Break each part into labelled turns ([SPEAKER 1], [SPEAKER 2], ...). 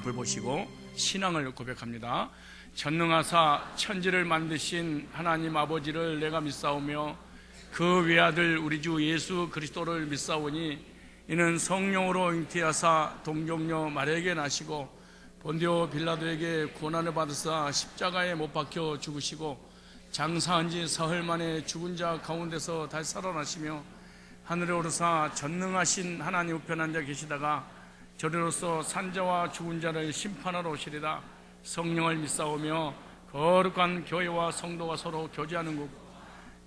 [SPEAKER 1] 앞을 보시고 신앙을 고백합니다. 전능하사 천지를 만드신 하나님 아버지를 내가 믿사오며 그 외아들 우리 주 예수 그리스도를 믿사오니 이는 성령으로 잉태하사 동정녀 마리아에게 나시고 본디오 빌라도에게 고난을 받으사 십자가에 못 박혀 죽으시고 장사한 지 사흘 만에 죽은 자 가운데서 다시 살아나시며 하늘에 오르사 전능하신 하나님 우편 앉아 계시다가 저리로서 산자와 죽은 자를 심판하러 오시리다. 성령을 믿사오며 거룩한 교회와 성도가 서로 교제하는 곳,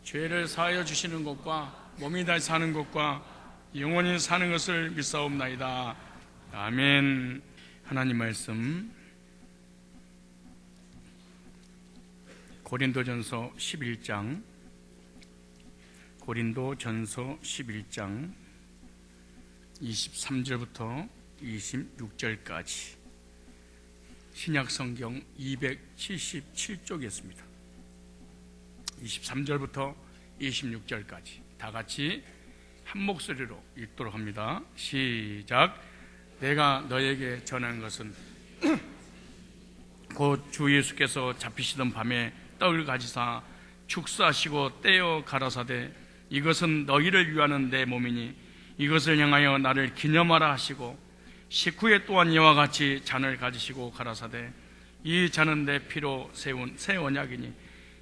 [SPEAKER 1] 죄를 사하여 주시는 것과 몸이 다시 사는 것과 영원히 사는 것을 믿사옵나이다. 아멘. 하나님 말씀 고린도전서 11장 23절부터 26절까지 신약성경 277쪽이었습니다. 23절부터 26절까지 다 같이 한 목소리로 읽도록 합니다. 시작. 내가 너에게 전한 것은 곧 주 예수께서 잡히시던 밤에 떡을 가지사 축사하시고 떼어 가라사대 이것은 너희를 위하는 내 몸이니 이것을 향하여 나를 기념하라 하시고 식후에 또한 이와 같이 잔을 가지시고 가라사대 이 잔은 내 피로 세운 새 언약이니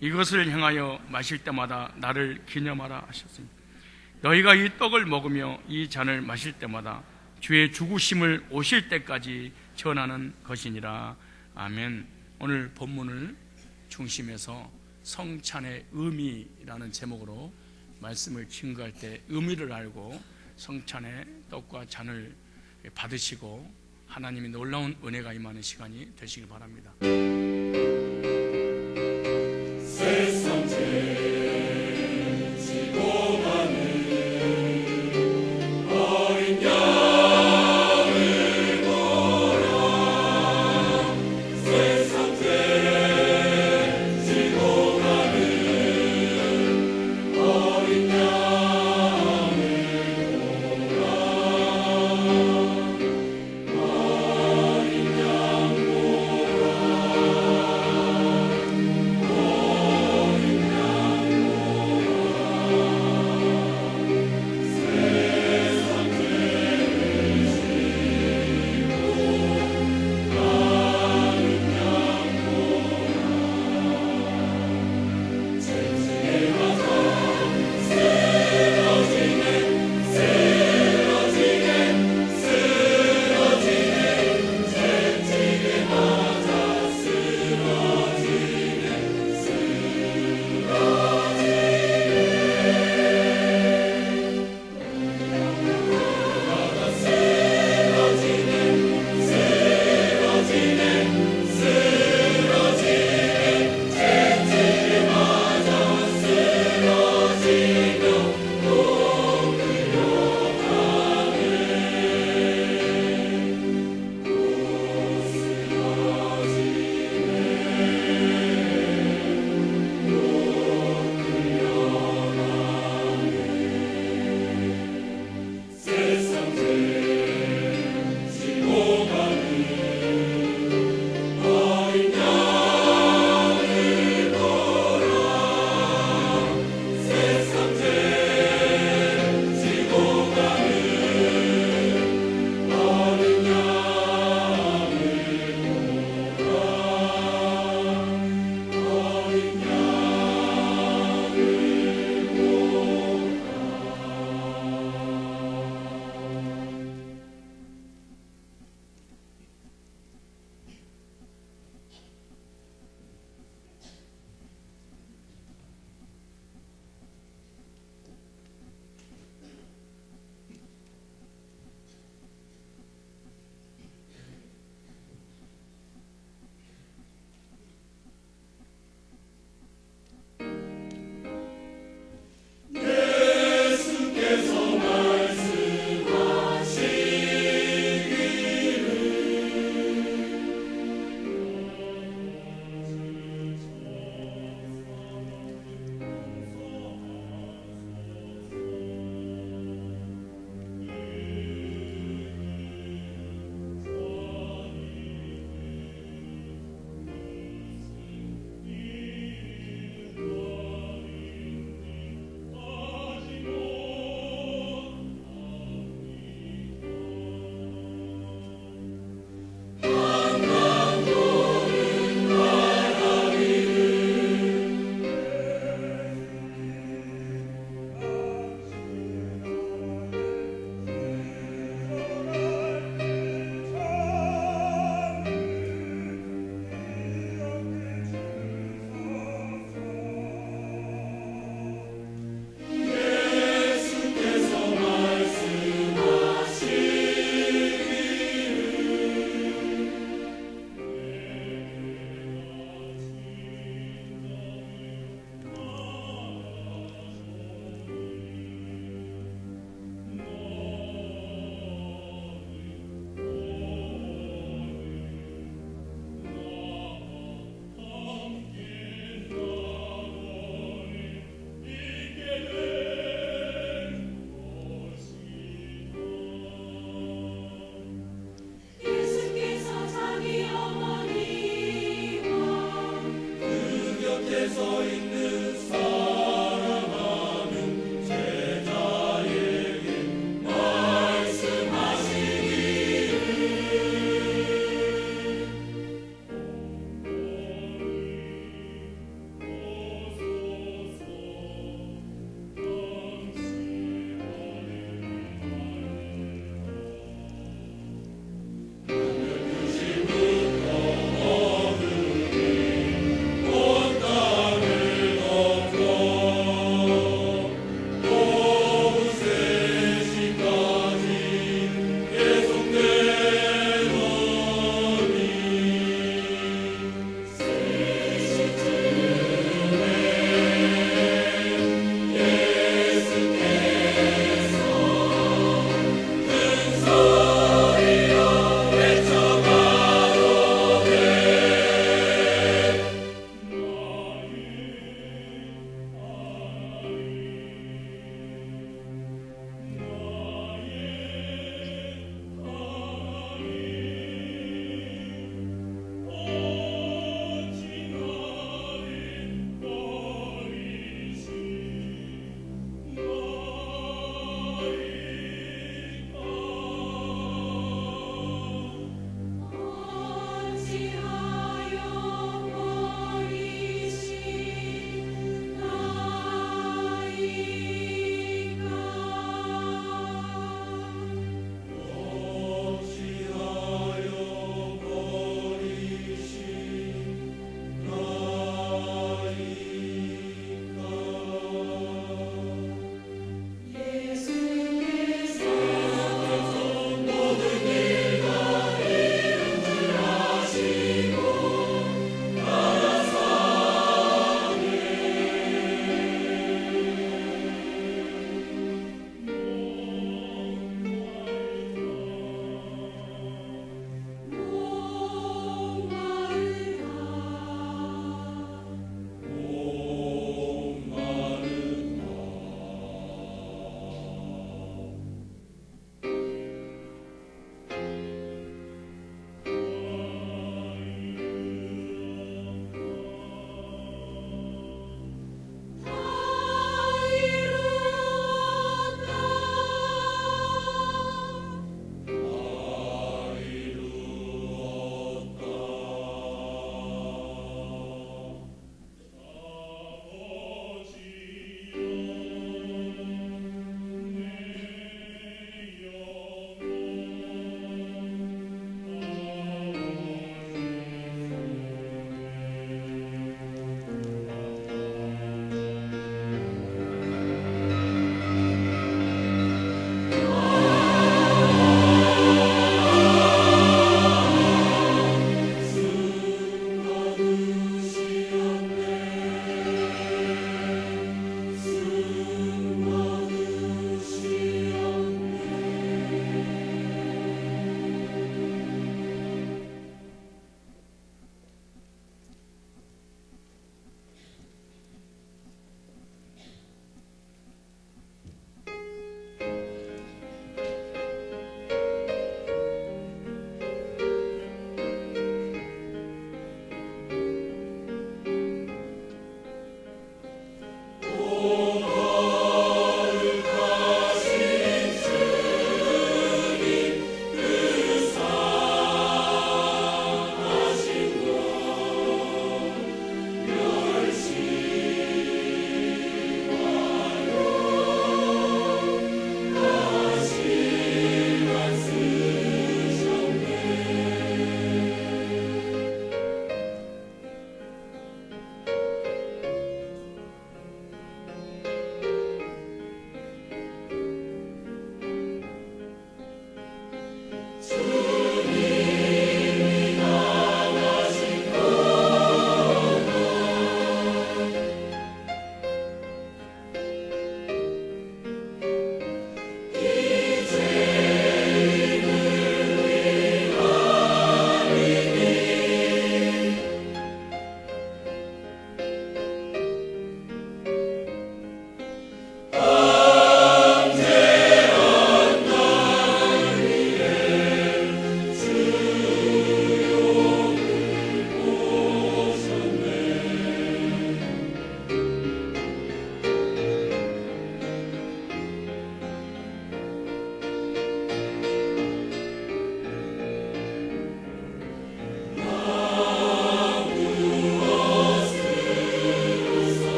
[SPEAKER 1] 이것을 향하여 마실 때마다 나를 기념하라 하셨습니다. 너희가 이 떡을 먹으며 이 잔을 마실 때마다 주의 죽으심을 오실 때까지 전하는 것이니라. 아멘. 오늘 본문을 중심에서 성찬의 의미라는 제목으로 말씀을 증거할 때 의미를 알고 성찬의 떡과 잔을 받으시고 하나님의 놀라운 은혜가 임하는 시간이 되시길 바랍니다.
[SPEAKER 2] 세상 죄 지고 가는 어린 양을 보라. 세상 죄 지고 가는 어린 양을 보라. 어린 양 보라. 서 있는 사랑하는 제자에게 온 땅을 덮고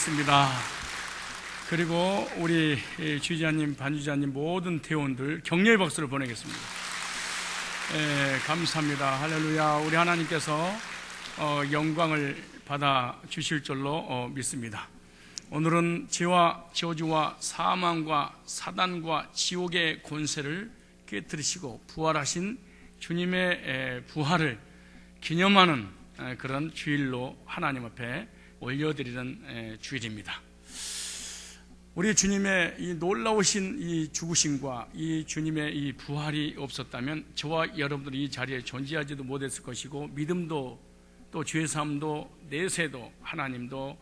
[SPEAKER 1] 있습니다. 그리고 우리 주지자님, 반주자님 모든 대원들 격려의 박수를 보내겠습니다. 감사합니다. 할렐루야. 우리 하나님께서 영광을 받아 주실 줄로 믿습니다. 오늘은 죄와 저주와 사망과 사단과 지옥의 권세를 깨뜨리시고 부활하신 주님의 부활을 기념하는 그런 주일로 하나님 앞에 올려드리는 주일입니다. 우리 주님의 이 놀라우신 이 죽으심과 이 주님의 이 부활이 없었다면 저와 여러분들이 이 자리에 존재하지도 못했을 것이고, 믿음도 또 죄사함도 내세도 하나님도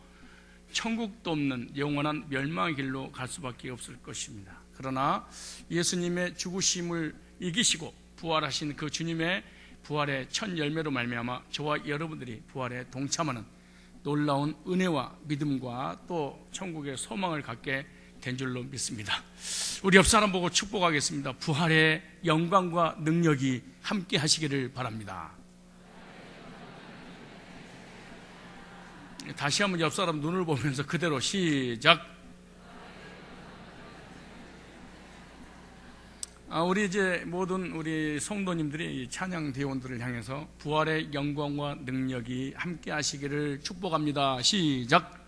[SPEAKER 1] 천국도 없는 영원한 멸망의 길로 갈 수밖에 없을 것입니다. 그러나 예수님의 죽으심을 이기시고 부활하신 그 주님의 부활의 첫 열매로 말미암아 저와 여러분들이 부활에 동참하는 놀라운 은혜와 믿음과 또 천국의 소망을 갖게 된 줄로 믿습니다. 우리 옆 사람 보고 축복하겠습니다. 부활의 영광과 능력이 함께 하시기를 바랍니다. 다시 한번 옆 사람 눈을 보면서 그대로 시작. 우리 이제 모든 우리 성도님들이 찬양 대원들을 향해서 부활의 영광과 능력이 함께 하시기를 축복합니다. 시작.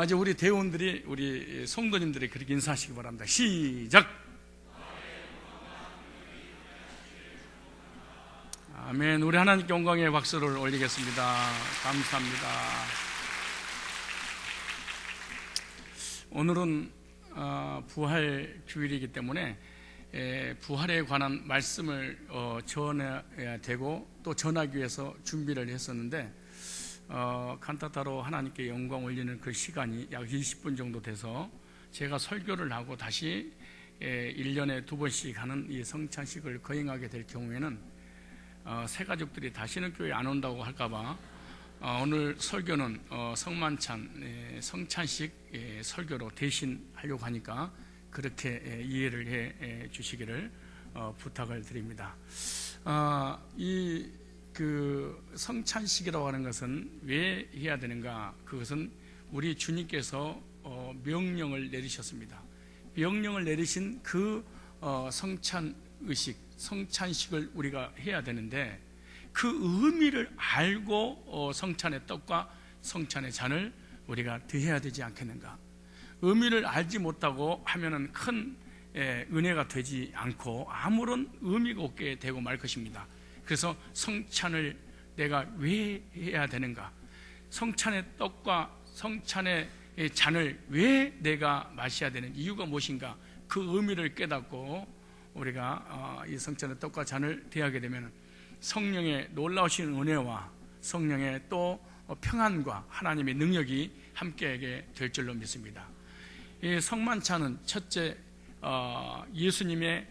[SPEAKER 1] 이제 우리 대원들이, 우리 성도님들이 그렇게 인사하시기 바랍니다. 시작. 아멘. 우리 하나님께 영광의 박수를 올리겠습니다. 감사합니다. 오늘은 부활 주일이기 때문에 부활에 관한 말씀을 전해야 되고 또 전하기 위해서 준비를 했었는데, 칸타타로 하나님께 영광 올리는 그 시간이 약 20분 정도 돼서 제가 설교를 하고 다시 1년에 2번씩 하는 이 성찬식을 거행하게 될 경우에는 새가족들이 다시는 교회에 안 온다고 할까봐 오늘 설교는 성만찬, 성찬식 설교로 대신 하려고 하니까 그렇게 이해를 해 주시기를 부탁을 드립니다. 이 성찬식이라고 하는 것은 왜 해야 되는가? 그것은 우리 주님께서 명령을 내리셨습니다. 명령을 내리신 그 성찬의식, 성찬식을 우리가 해야 되는데, 그 의미를 알고 성찬의 떡과 성찬의 잔을 우리가 드려야 되지 않겠는가? 의미를 알지 못하고 하면은 큰 은혜가 되지 않고 아무런 의미가 없게 되고 말 것입니다. 그래서 성찬을 내가 왜 해야 되는가? 성찬의 떡과 성찬의 잔을 왜 내가 마셔야 되는 이유가 무엇인가? 그 의미를 깨닫고 우리가 이 성찬의 떡과 잔을 대하게 되면 성령의 놀라우신 은혜와 성령의 또 평안과 하나님의 능력이 함께하게 될 줄로 믿습니다. 이 성만찬은 첫째, 예수님의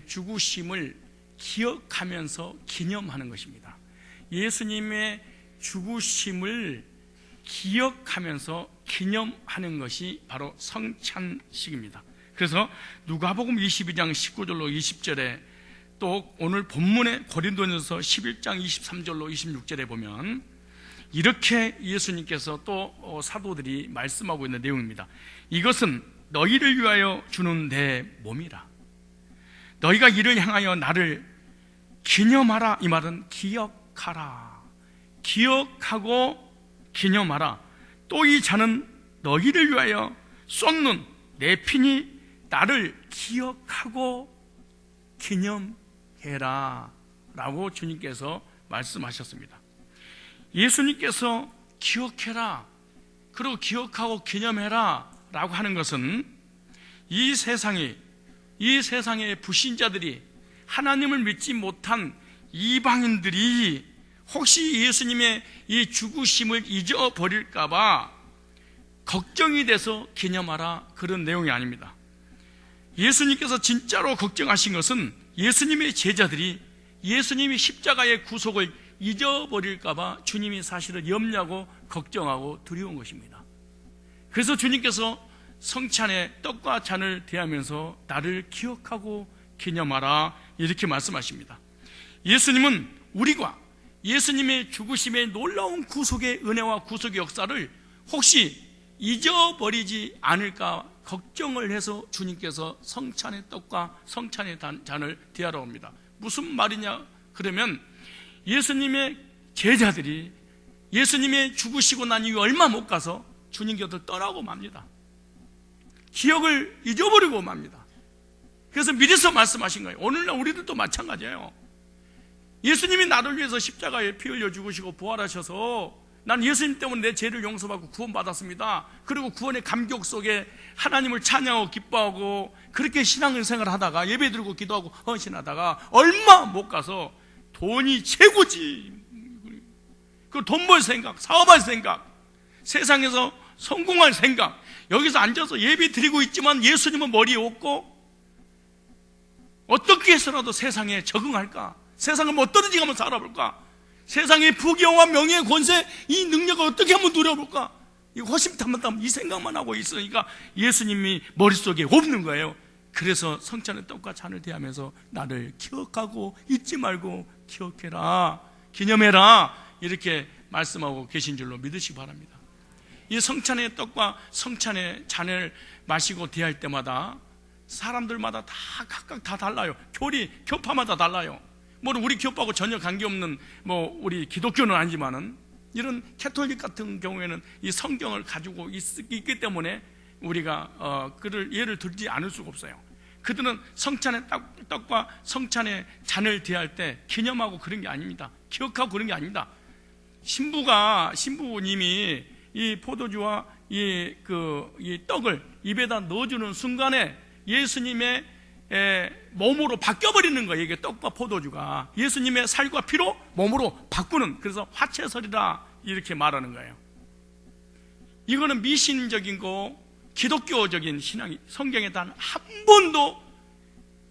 [SPEAKER 1] 죽으심을 기억하면서 기념하는 것입니다. 예수님의 죽으심을 기억하면서 기념하는 것이 바로 성찬식입니다. 그래서 누가복음 22장 19절로 20절에 또 오늘 본문의 고린도전서 11장 23절로 26절에 보면 이렇게 예수님께서 또 사도들이 말씀하고 있는 내용입니다. 이것은 너희를 위하여 주는 내 몸이라. 너희가 이를 향하여 나를 기념하라. 이 말은 기억하라. 기억하고 기념하라. 또 이 잔은 너희를 위하여 쏟는 내 피니 나를 기억하고 기념해라 라고 주님께서 말씀하셨습니다. 예수님께서 기억해라, 그리고 기억하고 기념해라 라고 하는 것은 이 세상의 불신자들이, 하나님을 믿지 못한 이방인들이 혹시 예수님의 이 죽으심을 잊어버릴까봐 걱정이 돼서 기념하라, 그런 내용이 아닙니다. 예수님께서 진짜로 걱정하신 것은 예수님의 제자들이 예수님이 십자가의 구속을 잊어버릴까봐 주님이 사실은 염려하고 걱정하고 두려운 것입니다. 그래서 주님께서 성찬의 떡과 잔을 대하면서 나를 기억하고 기념하라 이렇게 말씀하십니다. 예수님은 우리가 예수님의 죽으심의 놀라운 구속의 은혜와 구속의 역사를 혹시 잊어버리지 않을까 걱정을 해서 주님께서 성찬의 떡과 성찬의 잔을 대하러 옵니다. 무슨 말이냐 그러면 예수님의 제자들이 예수님의 죽으시고 난 이후 얼마 못 가서 주님 곁을 떠나고 맙니다. 기억을 잊어버리고 맙니다. 그래서 미리서 말씀하신 거예요. 오늘날 우리들도 마찬가지예요. 예수님이 나를 위해서 십자가에 피 흘려 죽으시고 부활하셔서 난 예수님 때문에 내 죄를 용서받고 구원받았습니다. 그리고 구원의 감격 속에 하나님을 찬양하고 기뻐하고 그렇게 신앙생활을 하다가 예배드리고 기도하고 헌신하다가 얼마 못 가서 돈이 최고지, 그 돈 벌 생각, 사업할 생각, 세상에서 성공할 생각, 여기서 앉아서 예배 드리고 있지만 예수님은 머리에 없고 어떻게 해서라도 세상에 적응할까, 세상을 뭐 어떠든지 한번 살아볼까, 세상의 부귀영화 명예 권세 이 능력을 어떻게 한번 누려볼까, 이 호심탐탐 이 생각만 하고 있으니까 예수님이 머릿속에 없는 거예요. 그래서 성찬의 떡과 잔을 대하면서 나를 기억하고 잊지 말고 기억해라, 기념해라 이렇게 말씀하고 계신 줄로 믿으시기 바랍니다. 이 성찬의 떡과 성찬의 잔을 마시고 대할 때마다 사람들마다 다 각각 다 달라요. 교파마다 달라요. 뭐 우리 교파하고 전혀 관계없는 뭐 우리 기독교는 아니지만은 이런 캐톨릭 같은 경우에는 이 성경을 가지고 있기 때문에 우리가 그를 예를 들지 않을 수가 없어요. 그들은 성찬의 떡과 성찬의 잔을 대할 때 기념하고 그런 게 아닙니다. 기억하고 그런 게 아닙니다. 신부님이 이 포도주와 이 떡을 입에다 넣어주는 순간에 예수님의 몸으로 바뀌어버리는 거예요. 이게 떡과 포도주가 예수님의 살과 피로 몸으로 바꾸는, 그래서 화채설이라 이렇게 말하는 거예요. 이거는 미신적인 거, 기독교적인 신앙이 성경에 단 한 번도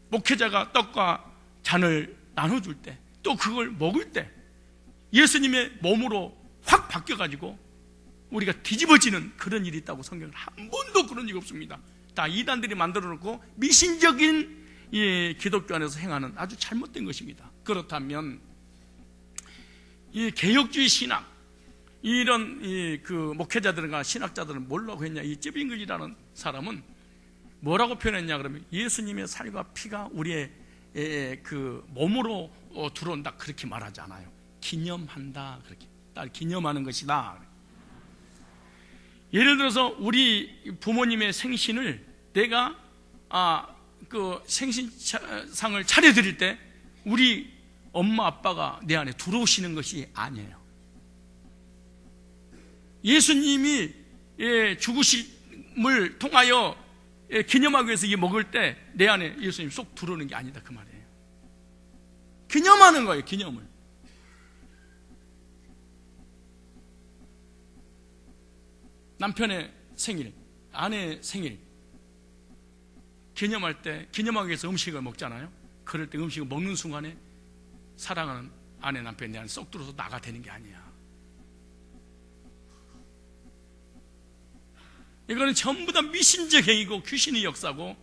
[SPEAKER 1] 목회자가 떡과 잔을 나눠줄 때, 또 그걸 먹을 때 예수님의 몸으로 확 바뀌어가지고 우리가 뒤집어지는 그런 일이 있다고 성경은 한 번도 그런 일이 없습니다. 다 이단들이 만들어 놓고 미신적인 이 기독교 안에서 행하는 아주 잘못된 것입니다. 그렇다면 이 개혁주의 신학, 이런 목회자들과 신학자들은 뭐라고 했냐? 이 쯔빙글이라는 사람은 뭐라고 표현했냐 그러면 예수님의 살과 피가 우리의 그 몸으로 들어온다 그렇게 말하지 않아요. 기념한다, 그렇게 기념하는 것이다. 예를 들어서 우리 부모님의 생신을 내가 그 생신상을 차려드릴 때 우리 엄마 아빠가 내 안에 들어오시는 것이 아니에요. 예수님이 죽으심을 통하여 기념하기 위해서 이 먹을 때 내 안에 예수님 쏙 들어오는 게 아니다 그 말이에요. 기념하는 거예요. 기념을. 남편의 생일, 아내의 생일 기념할 때, 기념하기 위해서 음식을 먹잖아요. 그럴 때 음식을 먹는 순간에 사랑하는 아내, 남편이 내 안에 쏙 들어서 나가 되는 게 아니야. 이거는 전부 다 미신적 행위고 귀신의 역사고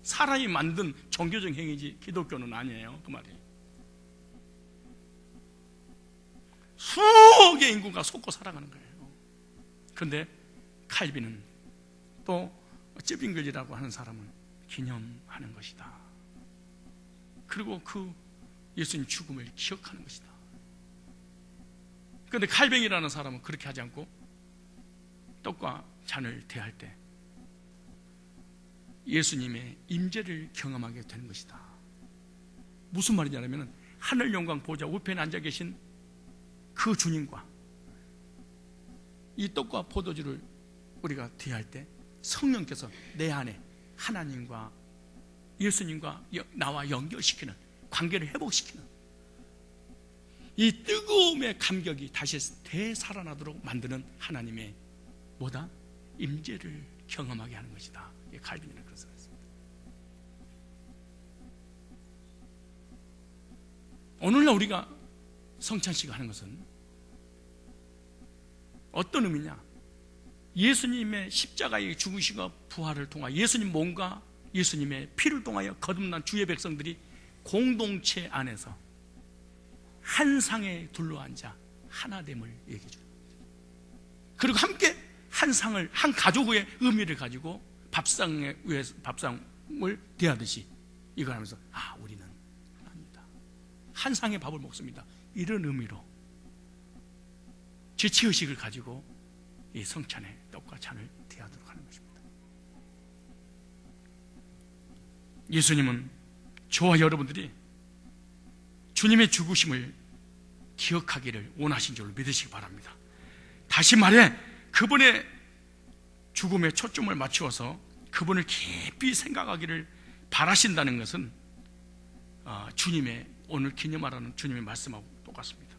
[SPEAKER 1] 사람이 만든 종교적 행위지 기독교는 아니에요 그 말이에요. 수억의 인구가 속고 살아가는 거예요. 그런데 칼빈은 또 쯔빙글이라고 하는 사람은 기념하는 것이다. 그리고 그 예수님 죽음을 기억하는 것이다. 그런데 칼뱅이라는 사람은 그렇게 하지 않고 떡과 잔을 대할 때 예수님의 임재를 경험하게 되는 것이다. 무슨 말이냐면 하늘 영광 보좌 우편에 앉아 계신 그 주님과 이 떡과 포도주를 우리가 대할 때 성령께서 내 안에 하나님과 예수님과 나와 연결시키는, 관계를 회복시키는 이 뜨거움의 감격이 다시 되살아나도록 만드는 하나님의 뭐다? 임재를 경험하게 하는 것이다. 칼빈이는 그런 사람입니다. 오늘날 우리가 성찬식을 하는 것은 어떤 의미냐? 예수님의 십자가의 죽으시고 부활을 통하여 예수님 몸과 예수님의 피를 통하여 거듭난 주의 백성들이 공동체 안에서 한 상에 둘러앉아 하나됨을 얘기해 줍니다. 그리고 함께 한 상을, 한 가족의 의미를 가지고 밥상을 대하듯이 이걸 하면서 우리는 하나입니다. 한 상의 밥을 먹습니다. 이런 의미로 죄치의식을 가지고 이 성찬의 떡과 잔을 대하도록 하는 것입니다. 예수님은 저와 여러분들이 주님의 죽으심을 기억하기를 원하신 줄로 믿으시기 바랍니다. 다시 말해, 그분의 죽음에 초점을 맞추어서 그분을 깊이 생각하기를 바라신다는 것은 주님의 오늘 기념하라는 주님의 말씀하고 똑같습니다.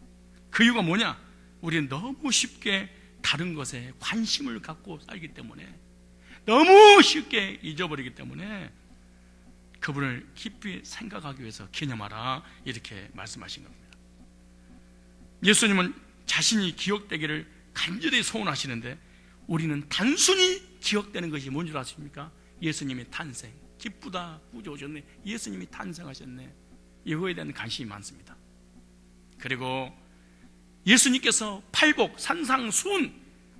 [SPEAKER 1] 그 이유가 뭐냐? 우리는 너무 쉽게 다른 것에 관심을 갖고 살기 때문에, 너무 쉽게 잊어버리기 때문에 그분을 깊이 생각하기 위해서 기념하라, 이렇게 말씀하신 겁니다. 예수님은 자신이 기억되기를 간절히 소원하시는데, 우리는 단순히 기억되는 것이 뭔 줄 아십니까? 예수님의 탄생, 기쁘다, 구주 오셨네, 예수님이 탄생하셨네, 이거에 대한 관심이 많습니다. 그리고 예수님께서 팔복, 산상수훈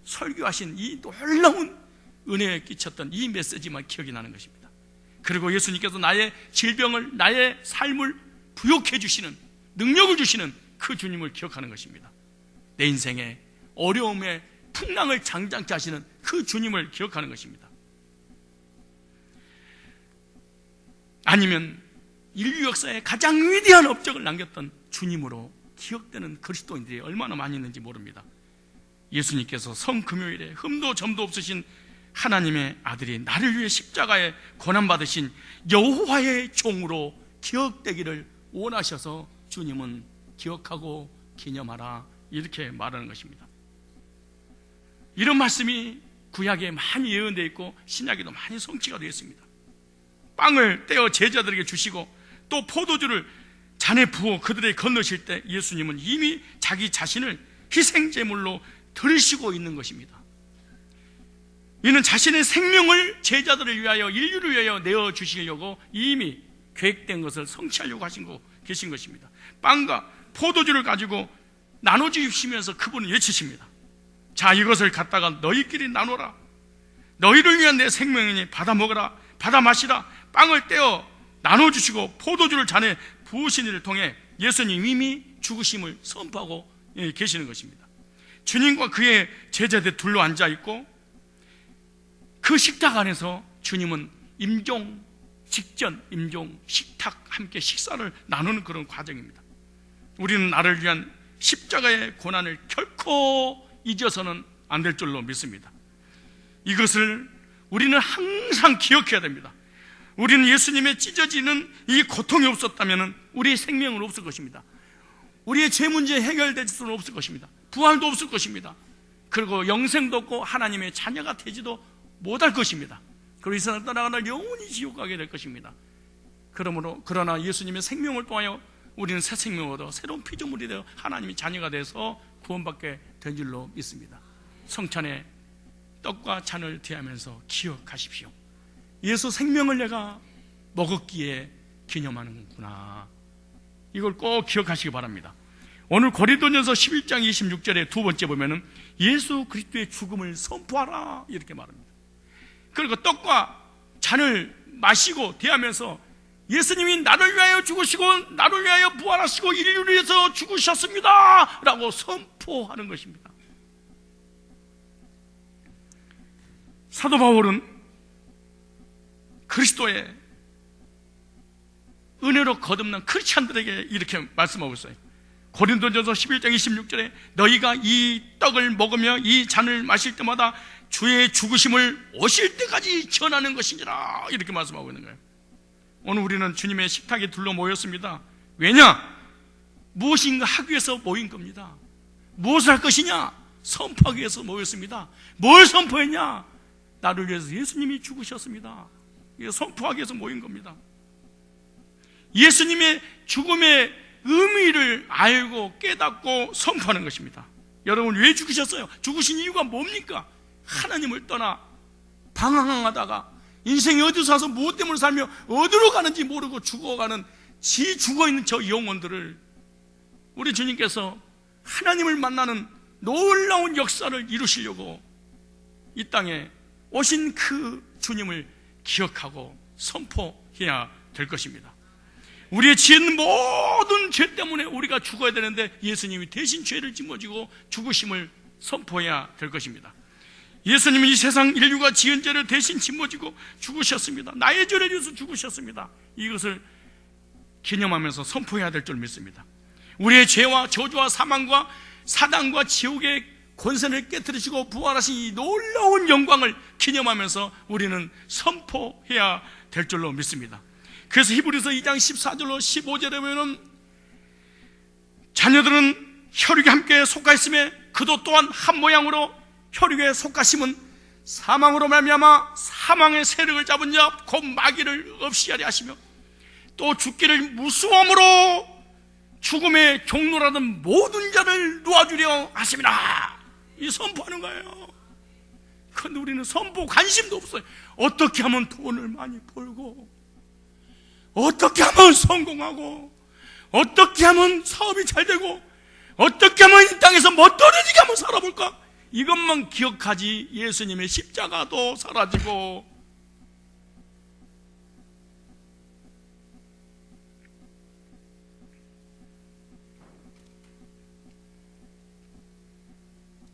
[SPEAKER 1] 설교하신 이 놀라운 은혜에 끼쳤던 이 메시지만 기억이 나는 것입니다. 그리고 예수님께서 나의 질병을, 나의 삶을 부욕해 주시는, 능력을 주시는 그 주님을 기억하는 것입니다. 내 인생의 어려움에 풍랑을 장장케 하시는 그 주님을 기억하는 것입니다. 아니면 인류 역사에 가장 위대한 업적을 남겼던 주님으로 기억되는 그리스도인들이 얼마나 많이 있는지 모릅니다. 예수님께서 성금요일에 흠도 점도 없으신 하나님의 아들이 나를 위해 십자가에 고난받으신 여호와의 종으로 기억되기를 원하셔서 주님은 기억하고 기념하라, 이렇게 말하는 것입니다. 이런 말씀이 구약에 많이 예언되어 있고 신약에도 많이 성취가 되어 있습니다. 빵을 떼어 제자들에게 주시고 또 포도주를 잔에 부어 그들에게 건너실 때 예수님은 이미 자기 자신을 희생제물로 들으시고 있는 것입니다. 이는 자신의 생명을 제자들을 위하여, 인류를 위하여 내어주시려고 이미 계획된 것을 성취하려고 계신 것입니다. 빵과 포도주를 가지고 나눠주시면서 그분은 외치십니다. 자, 이것을 갖다가 너희끼리 나눠라. 너희를 위한 내 생명이니 받아 먹어라, 받아 마시라. 빵을 떼어 나눠주시고 포도주를 잔에 부으신 이를 통해 예수님 이미 죽으심을 선포하고 계시는 것입니다. 주님과 그의 제자들 둘러 앉아 있고 그 식탁 안에서 주님은 임종 직전, 임종 식탁 함께 식사를 나누는 그런 과정입니다. 우리는 나를 위한 십자가의 고난을 결코 잊어서는 안 될 줄로 믿습니다. 이것을 우리는 항상 기억해야 됩니다. 우리는 예수님의 찢어지는 이 고통이 없었다면 우리의 생명은 없을 것입니다. 우리의 죄 문제 해결될 수는 없을 것입니다. 부활도 없을 것입니다. 그리고 영생도 없고 하나님의 자녀가 되지도 못할 것입니다. 그리고 이 세상을 떠나가다 영원히 지옥 가게 될 것입니다. 그러나 예수님의 생명을 통하여 우리는 새 생명을 얻어 새로운 피조물이 되어 하나님의 자녀가 돼서 구원받게 된 줄로 믿습니다. 성찬의 떡과 잔을 대하면서 기억하십시오. 예수 생명을 내가 먹었기에 기념하는구나. 이걸 꼭 기억하시기 바랍니다. 오늘 고린도전서 11장 26절에 두 번째 보면은 예수 그리스도의 죽음을 선포하라, 이렇게 말합니다. 그리고 떡과 잔을 마시고 대하면서 예수님이 나를 위하여 죽으시고 나를 위하여 부활하시고 인류를 위해서 죽으셨습니다 라고 선포하는 것입니다. 사도 바울은 그리스도의 은혜로 거듭난 크리스찬들에게 이렇게 말씀하고 있어요. 고린도전서 11장 26절에 너희가 이 떡을 먹으며 이 잔을 마실 때마다 주의 죽으심을 오실 때까지 전하는 것이니라, 이렇게 말씀하고 있는 거예요. 오늘 우리는 주님의 식탁에 둘러 모였습니다. 왜냐? 무엇인가 하기 위해서 모인 겁니다. 무엇을 할 것이냐? 선포하기 위해서 모였습니다. 뭘 선포했냐? 나를 위해서 예수님이 죽으셨습니다. 이거 선포하기 위해서 모인 겁니다. 예수님의 죽음의 의미를 알고 깨닫고 선포하는 것입니다. 여러분, 왜 죽으셨어요? 죽으신 이유가 뭡니까? 하나님을 떠나 방황하다가 인생이 어디서 와서 무엇 때문에 살며 어디로 가는지 모르고 죽어가는, 죽어있는 저 영혼들을 우리 주님께서 하나님을 만나는 놀라운 역사를 이루시려고 이 땅에 오신 그 주님을 기억하고 선포해야 될 것입니다. 우리의 지은 모든 죄 때문에 우리가 죽어야 되는데 예수님이 대신 죄를 짊어지고 죽으심을 선포해야 될 것입니다. 예수님은 이 세상 인류가 지은 죄를 대신 짊어지고 죽으셨습니다. 나의 죄를 위해서 죽으셨습니다. 이것을 기념하면서 선포해야 될 줄 믿습니다. 우리의 죄와 저주와 사망과 사단과 지옥의 권세를 깨뜨리시고 부활하신 이 놀라운 영광을 기념하면서 우리는 선포해야 될 줄로 믿습니다. 그래서 히브리서 2장 14절로 15절에 보면 자녀들은 혈육에 함께 속하 있음에 그도 또한 한 모양으로 혈육에 속하심은 사망으로 말미암아 사망의 세력을 잡은 자 곧 마귀를 없이 하려 하시며 또 죽기를 무수함으로 죽음의 종로라는 모든 자를 놓아주려 하심이라. 이 선포하는 거예요. 그런데 우리는 선포 관심도 없어요. 어떻게 하면 돈을 많이 벌고, 어떻게 하면 성공하고, 어떻게 하면 사업이 잘 되고, 어떻게 하면 이 땅에서 멋들어지게 한번 살아볼까? 이것만 기억하지 예수님의 십자가도 사라지고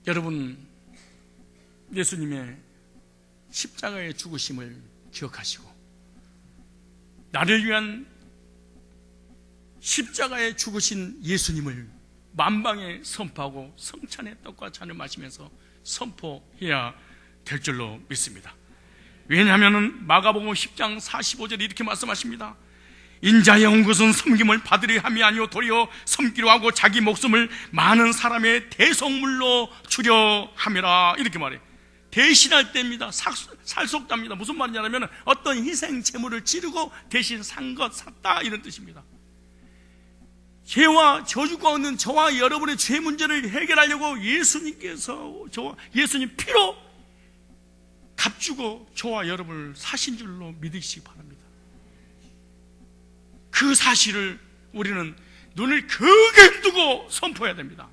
[SPEAKER 1] 여러분, 예수님의 십자가의 죽으심을 기억하시고 나를 위한 십자가에 죽으신 예수님을 만방에 선포하고 성찬의 떡과 잔을 마시면서 선포해야 될 줄로 믿습니다. 왜냐하면 마가복음 10장 45절에 이렇게 말씀하십니다. 인자에 온 것은 섬김을 받으려 함이 아니요 도리어 섬기려 하고 자기 목숨을 많은 사람의 대속물로 주려 함이라. 이렇게 말해요. 대신할 때입니다. 살속답니다. 무슨 말이냐면 어떤 희생 제물을 치르고 대신 산 것, 샀다, 이런 뜻입니다. 죄와 저주가 없는 저와 여러분의 죄 문제를 해결하려고 예수님께서 예수님 피로 값주고 저와 여러분을 사신 줄로 믿으시기 바랍니다. 그 사실을 우리는 눈을 크게 뜨고 선포해야 됩니다.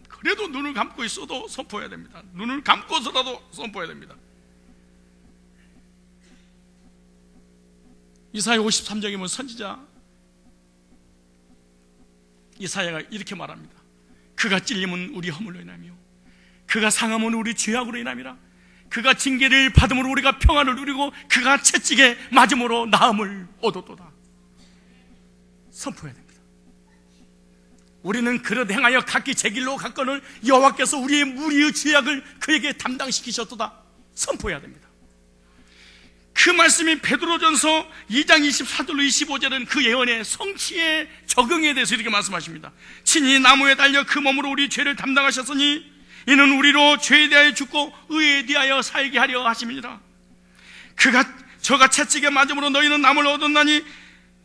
[SPEAKER 1] 그래도 눈을 감고 있어도 선포해야 됩니다. 눈을 감고서라도 선포해야 됩니다. 이사야 53장에 보면 선지자 이사야가 이렇게 말합니다. 그가 찔림은 우리 허물로 인하며 그가 상함은 우리 죄악으로 인함이라. 그가 징계를 받음으로 우리가 평안을 누리고 그가 채찍에 맞음으로 나음을 얻었도다. 선포해야 됩니다. 우리는 그릇 행하여 각기 제 길로 갔거늘 여호와께서 우리의 무리의 죄악을 그에게 담당시키셨도다. 선포해야 됩니다. 그 말씀이 베드로전서 2장 24절로 25절은 그 예언의 성취의 적용에 대해서 이렇게 말씀하십니다. 친히 나무에 달려 그 몸으로 우리 죄를 담당하셨으니 이는 우리로 죄에 대하여 죽고 의에 대하여 살게 하려 하심이니라. 저가 채찍에 맞음으로 너희는 남을 얻었나니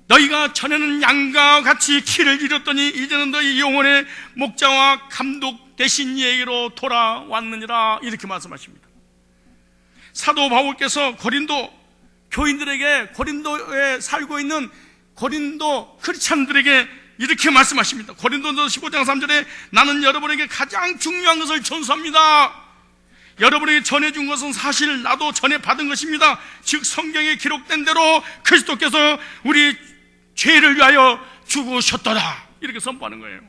[SPEAKER 1] 너희가 전에는 양과 같이 길을 잃었더니 이제는 너희 영혼의 목자와 감독 되신 이에게로 돌아왔느니라. 이렇게 말씀하십니다. 사도 바울께서 고린도 교인들에게, 고린도에 살고 있는 고린도 크리스찬들에게 이렇게 말씀하십니다. 고린도전서 15장 3절에 나는 여러분에게 가장 중요한 것을 전수합니다. 여러분에게 전해준 것은 사실 나도 전해 받은 것입니다. 즉 성경에 기록된 대로 그리스도께서 우리 죄를 위하여 죽으셨더라. 이렇게 선포하는 거예요.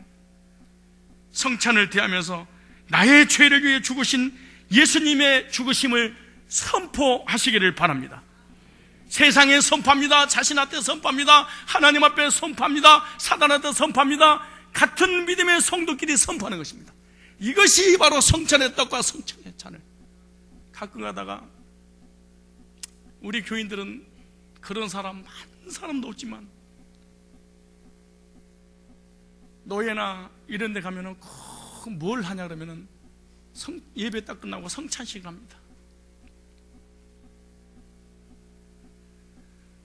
[SPEAKER 1] 성찬을 대하면서 나의 죄를 위해 죽으신 예수님의 죽으심을 선포하시기를 바랍니다. 세상에 선포합니다. 자신한테 선포합니다. 하나님 앞에 선포합니다. 사단한테 선포합니다. 같은 믿음의 성도끼리 선포하는 것입니다. 이것이 바로 성찬의 떡과 성찬의 잔을. 가끔 가다가 우리 교인들은 그런 사람 한 사람도 없지만 노예나 이런 데 가면은 꼭 뭘 하냐 그러면은 예배 딱 끝나고 성찬식을 합니다.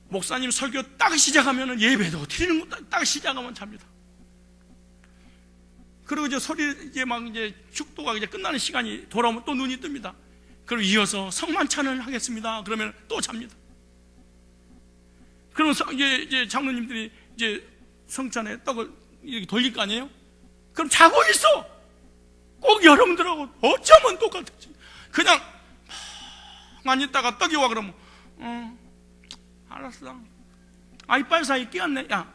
[SPEAKER 1] 목사님 설교 딱 시작하면은 예배도 드리는 거 딱 시작하면 잡니다. 그리고 이제 이제 막 이제 축도가 이제 끝나는 시간이 돌아오면 또 눈이 뜹니다. 그리고 이어서 성만찬을 하겠습니다. 그러면 또 잡니다. 그러면 이제 장로님들이 이제 성찬에 떡을 이렇게 돌릴 거 아니에요? 그럼 자고 있어. 꼭 여러분들하고 어쩌면 똑같지. 그냥 만 있다가 떡이 와 그러면 알았어. 아, 이빨 사이 끼었네. 야,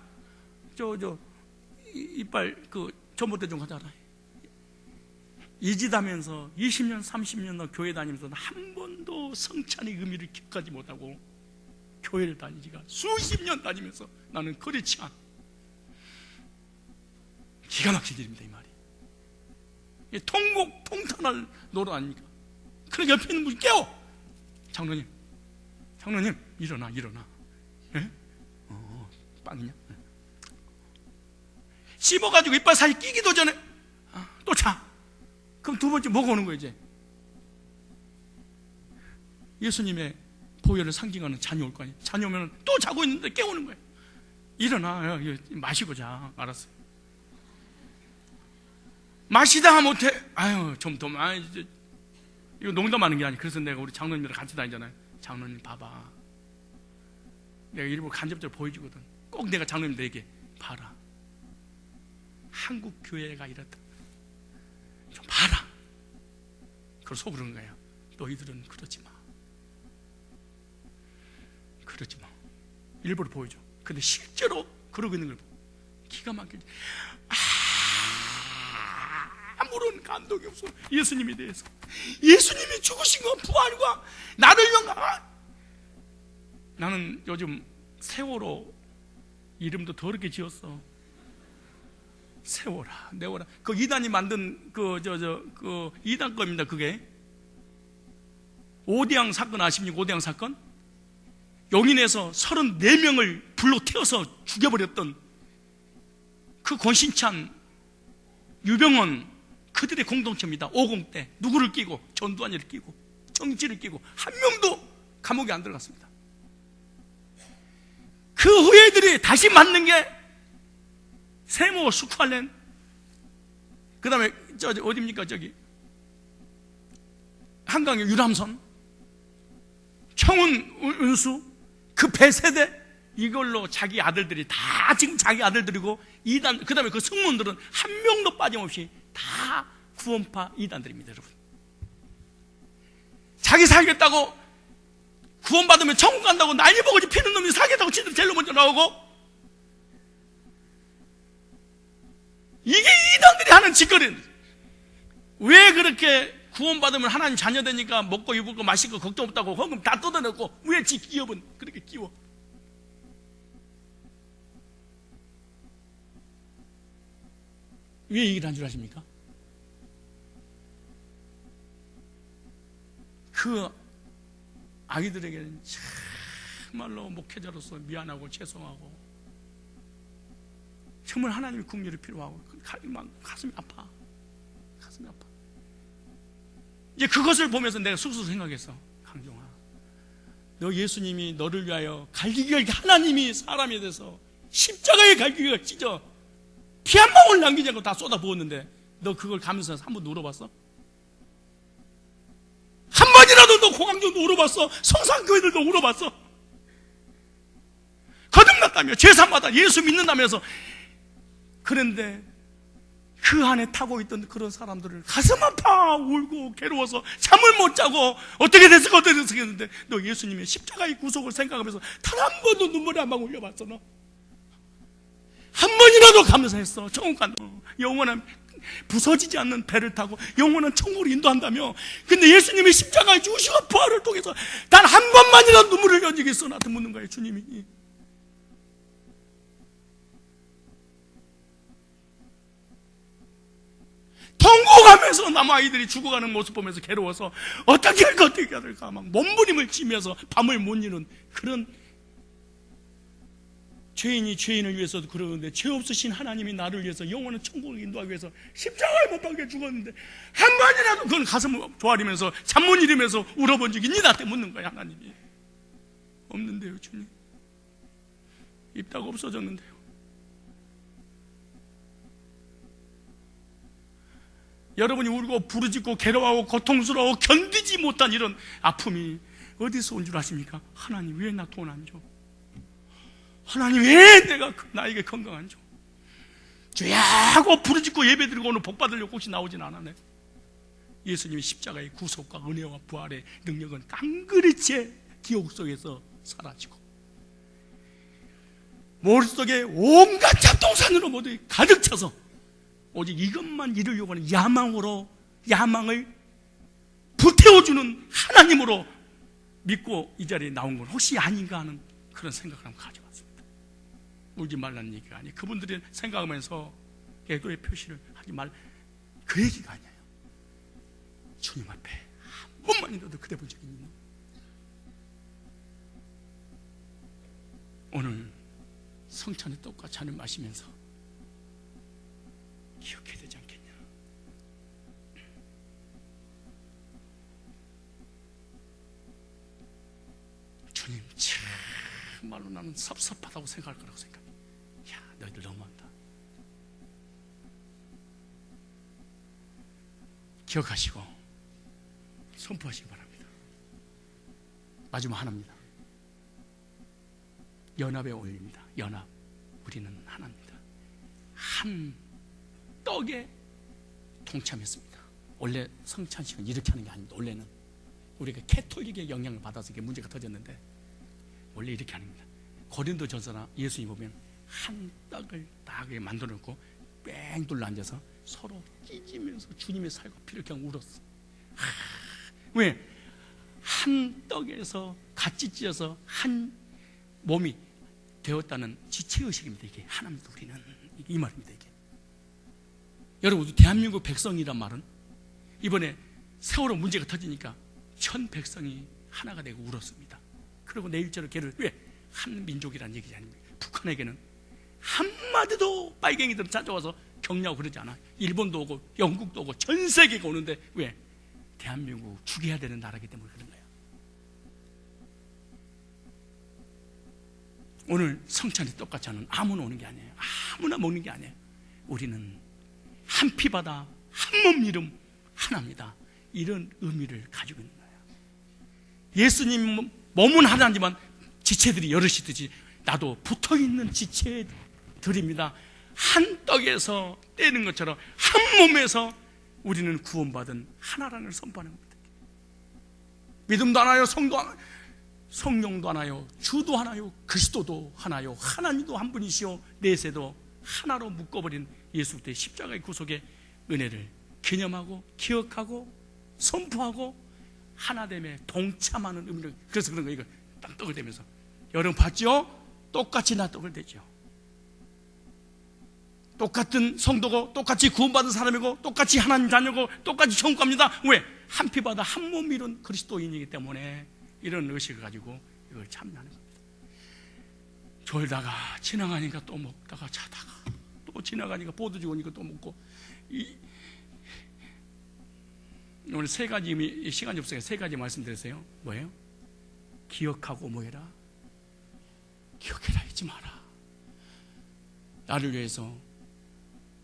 [SPEAKER 1] 이빨 전봇대 좀 가져라. 이 짓 하면서 20년 30년 교회 다니면서 한 번도 성찬의 의미를 기억하지 못하고 교회를 다니지가 수십 년 다니면서 나는 그렇지 않아. 기가 막힌 일입니다, 이 말이. 통탄할 노릇 아닙니까? 그러니까 옆에 있는 분이 깨워. 장로님 일어나. 예? 빵이냐? 씹어가지고 이빨 사이 끼기도 전에 또 자. 그럼 두 번째 뭐가 오는 거예요, 이제? 예수님의 보혈을 상징하는 잔이 올 거 아니에요? 잔이 오면 또 자고 있는데 깨우는 거예요. 일어나. 마시고 자. 알았어요. 마시다 못해. 아유, 좀 더. 이거 농담하는 게 아니에요. 그래서 내가 우리 장로님이랑 같이 다니잖아요. 장로님 봐봐. 내가 일부러 간접적으로 보여주거든. 꼭 내가 장로님들에게 봐라. 한국 교회가 이렇다. 좀 봐라. 그걸 속으로 그런 거예요. 너희들은 그러지 마. 그러지 마. 일부러 보여줘. 근데 실제로 그러고 있는 걸 보고 기가 막히지. 아무런 감동이 없어. 예수님에 대해서. 예수님이 죽으신 건 부활과 나를 위한. 나는 요즘 세월호 이름도 더럽게 지었어. 세워라, 내워라. 그 이단이 만든 이단 겁니다. 그게 오대양 사건 아십니까? 오대양 사건? 용인에서 34명을 불로 태워서 죽여버렸던 그 권신찬, 유병원, 그들의 공동체입니다. 50대 누구를 끼고, 전두환이를 끼고, 정치를 끼고 한 명도 감옥에 안 들어갔습니다. 그 후예들이 다시 맞는 게 세모 스쿠알렌, 그 다음에 어디입니까? 한강의 유람선, 청운 운수, 그 배세대, 이걸로 자기 아들들이 다 지금 자기 아들들이고, 이단, 그 다음에 그 승무원들은 한 명도 빠짐없이 다 구원파 이단들입니다, 여러분. 자기 살겠다고 구원받으면 천국 간다고 난리버거지 피는 놈이 살겠다고 지들 제일 먼저 나오고, 이게 이단들이 하는 짓거리. 왜 그렇게 구원받으면 하나님 자녀 되니까 먹고 입을 거 마실 거 걱정 없다고 헌금 다 뜯어내고, 왜 지 기업은 그렇게 끼워? 왜 얘기를 한 줄 아십니까? 그 아이들에게는 정말로 목회자로서 미안하고 죄송하고, 정말 하나님의 국률이 필요하고, 가슴이 아파. 가슴이 아파. 이제 그것을 보면서 내가 쑥쑥 생각했어. 강종아, 너 예수님이 너를 위하여 갈기가, 하나님이 사람에 대해서 십자가의 갈기가 찢어 피 한 방울 남기지 않고 다 쏟아부었는데, 너 그걸 가면서 한 번 울어봤어? 한 번이라도 너 고강정도 울어봤어? 성산교회들도 울어봤어? 거듭났다며, 제사마다 예수 믿는다면서. 그런데 그 안에 타고 있던 그런 사람들을 가슴 아파 울고 괴로워서 잠을 못 자고 어떻게 됐을까 했는데, 너 예수님의 십자가의 구속을 생각하면서 단 한 번도 눈물이 한 방울 흘려봤어? 너 한 번이라도 감사했어? 천국 간다, 영원한 부서지지 않는 배를 타고 영원한 천국으로 인도한다며. 근데 예수님이 십자가에 죽으시고 부활을 통해서 단 한 번만이라도 눈물을 흘린 적이 있어? 나한테 묻는 거예요, 주님이. 통곡하면서 남아이들이 죽어가는 모습 보면서 괴로워서 어떻게 할까 어떻게 할까 막 몸부림을 치면서 밤을 못 이루는 그런, 죄인이 죄인을 위해서도 그러는데, 죄 없으신 하나님이 나를 위해서 영원한 천국을 인도하기 위해서 십자가에 못 박혀 죽었는데 한 번이라도 그건 가슴을 조아리면서 잠 못 이루면서 울어본 적이 있니? 나한테 묻는 거야. 하나님이. 없는데요, 주님. 입다가 없어졌는데요. 여러분이 울고 부르짖고 괴로워하고 고통스러워 견디지 못한 이런 아픔이 어디서 온 줄 아십니까? 하나님 왜 나 돈 안 줘? 하나님 왜 나에게 건강 안 줘? 주야 하고 부르짖고 예배드리고 오늘 복 받으려고 혹시 나오진 않았네. 예수님의 십자가의 구속과 은혜와 부활의 능력은 깡그리째 기억 속에서 사라지고 머릿속에 온갖 잡동산으로 모두 가득 차서 오직 이것만 이루려고 하는 야망을 불태워주는 하나님으로 믿고 이 자리에 나온 건 혹시 아닌가 하는 그런 생각을 한번 가져봤습니다. 울지 말라는 얘기가 아니에요. 그분들이 생각하면서 애도의 표시를 하지 말, 그 얘기가 아니에요. 주님 앞에 한 번만이라도 그래 본 적이 있나? 오늘 성찬의 떡과 잔을 마시면서 기억해야 되지 않겠냐? 주님, 정말로 나는 섭섭하다고 생각할 거라고 생각해. 야, 너희들 너무한다. 기억하시고 선포하시기 바랍니다. 마지막 하나입니다. 연합에 올립니다. 연합. 우리는 하나입니다. 한 떡에 동참했습니다. 원래 성찬식은 이렇게 하는 게 아닙니다. 원래는 우리가 캐톨릭의 영향을 받아서 이게 문제가 터졌는데 원래 이렇게 하는 겁니다. 고린도전서나 예수님 보면 한 떡을 딱 만들어 놓고 뺑 둘러 앉아서 서로 찢으면서 주님의 살과 피를 그냥 울었어. 왜? 한 떡에서 같이 찢어서 한 몸이 되었다는 지체의식입니다. 이게 하나입니다. 우리는 이 말입니다. 이게 여러분, 대한민국 백성이란 말은 이번에 세월호 문제가 터지니까 전 백성이 하나가 되고 울었습니다. 그리고 내일처럼 걔를 왜? 한 민족이라는 얘기지 아닙니까? 북한에게는 한마디도 빨갱이들 찾아와서 격려하고 그러지 않아. 일본도 오고 영국도 오고 전 세계가 오는데 왜? 대한민국 죽여야 되는 나라이기 때문에 그런 거예요. 오늘 성찬이 똑같지 않은 아무나 오는 게 아니에요. 아무나 먹는 게 아니에요. 우리는 한 피바다 한 몸 이름 하나입니다. 이런 의미를 가지고 있는 거예요. 예수님 몸은 하나지만 지체들이 여럿이듯이 나도 붙어있는 지체들입니다. 한 떡에서 떼는 것처럼 한 몸에서 우리는 구원받은 하나라는 걸 선포하는 겁니다. 믿음도 하나요, 성령도 하나요, 주도 하나요, 그리스도도 하나요, 하나님도 한 분이시오, 내세도 하나로 묶어버린 예수 그리스도의 십자가의 구속의 은혜를 기념하고 기억하고 선포하고 하나됨에 동참하는 의미를, 그래서 그런 거예요. 이거 딱 떡을 대면서 여러분 봤죠? 똑같이 나 떡을 대죠. 똑같은 성도고 똑같이 구원받은 사람이고 똑같이 하나님 자녀고 똑같이 천국 갑니다. 왜? 한 피바다 한 몸 이룬 그리스도인이기 때문에 이런 의식을 가지고 이걸 참여하는 겁니다. 졸다가 지나가니까 또 먹다가 자다가 또 지나가니까 보드주 오니까 또 먹고 오늘 세 가지, 시간이 없어요. 세 가지 말씀드렸어요. 뭐예요? 기억하고 뭐해라? 기억해라 잊지 마라. 나를 위해서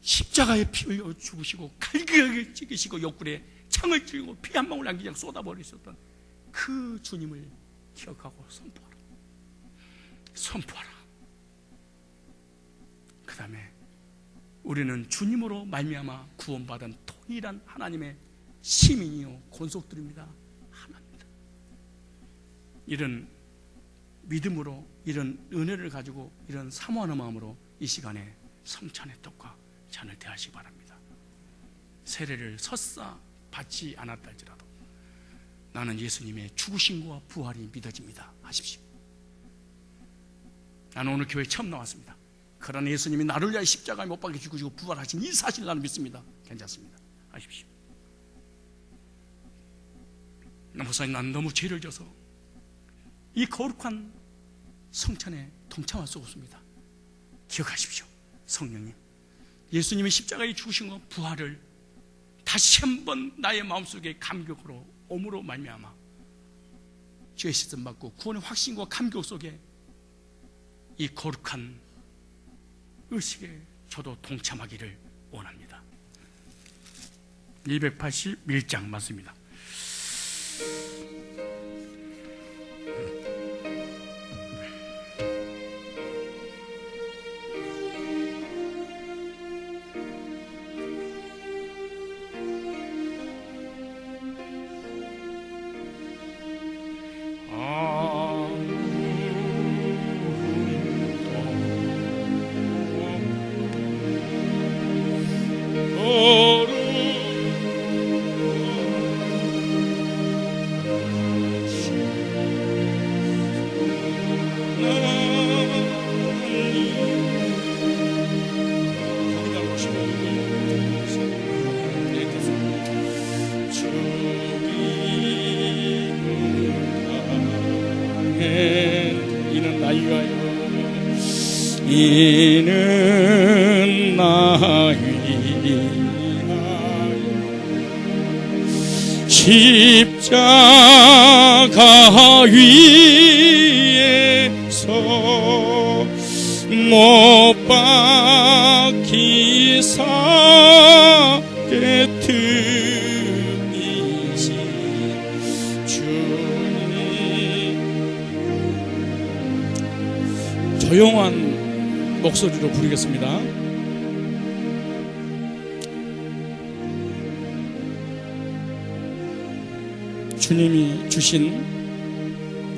[SPEAKER 1] 십자가에 피 흘려 죽으시고 갈기하게 찍으시고 옆구리에 창을 찔고 피 한 방울 남기지 않고 쏟아버리셨던 그 주님을 기억하고 선포하라. 선포하라. 그 다음에 우리는 주님으로 말미암아 구원받은 통일한 하나님의 시민이요 권속들입니다. 하나입니다. 이런 믿음으로, 이런 은혜를 가지고, 이런 사모하는 마음으로 이 시간에 성찬의 떡과 잔을 대하시기 바랍니다. 세례를 설사 받지 않았다 할지라도 나는 예수님의 죽으심과 부활이 믿어집니다 하십시오. 나는 오늘 교회에 처음 나왔습니다. 그러나 예수님이 나를 위하여 십자가에 못 박혀 죽으시고 부활하신 이 사실 나는 믿습니다. 괜찮습니다 하십시오. 목사님, 난 너무 죄를 져서 이 거룩한 성찬에 동참할 수 없습니다. 기억하십시오. 성령님, 예수님의 십자가에 죽으신 것 부활을 다시 한번 나의 마음속에 감격으로 오므로 말미암아 죄의 씻음 받고 구원의 확신과 감격 속에 이 거룩한 의식에 저도 동참하기를 원합니다. 281장 맞습니다. 이는 나 위하여 이는 나 위하여 십자가 위에서 못 박히 깨뜨리신 주님. 조용한 목소리로 부르겠습니다. 주님이 주신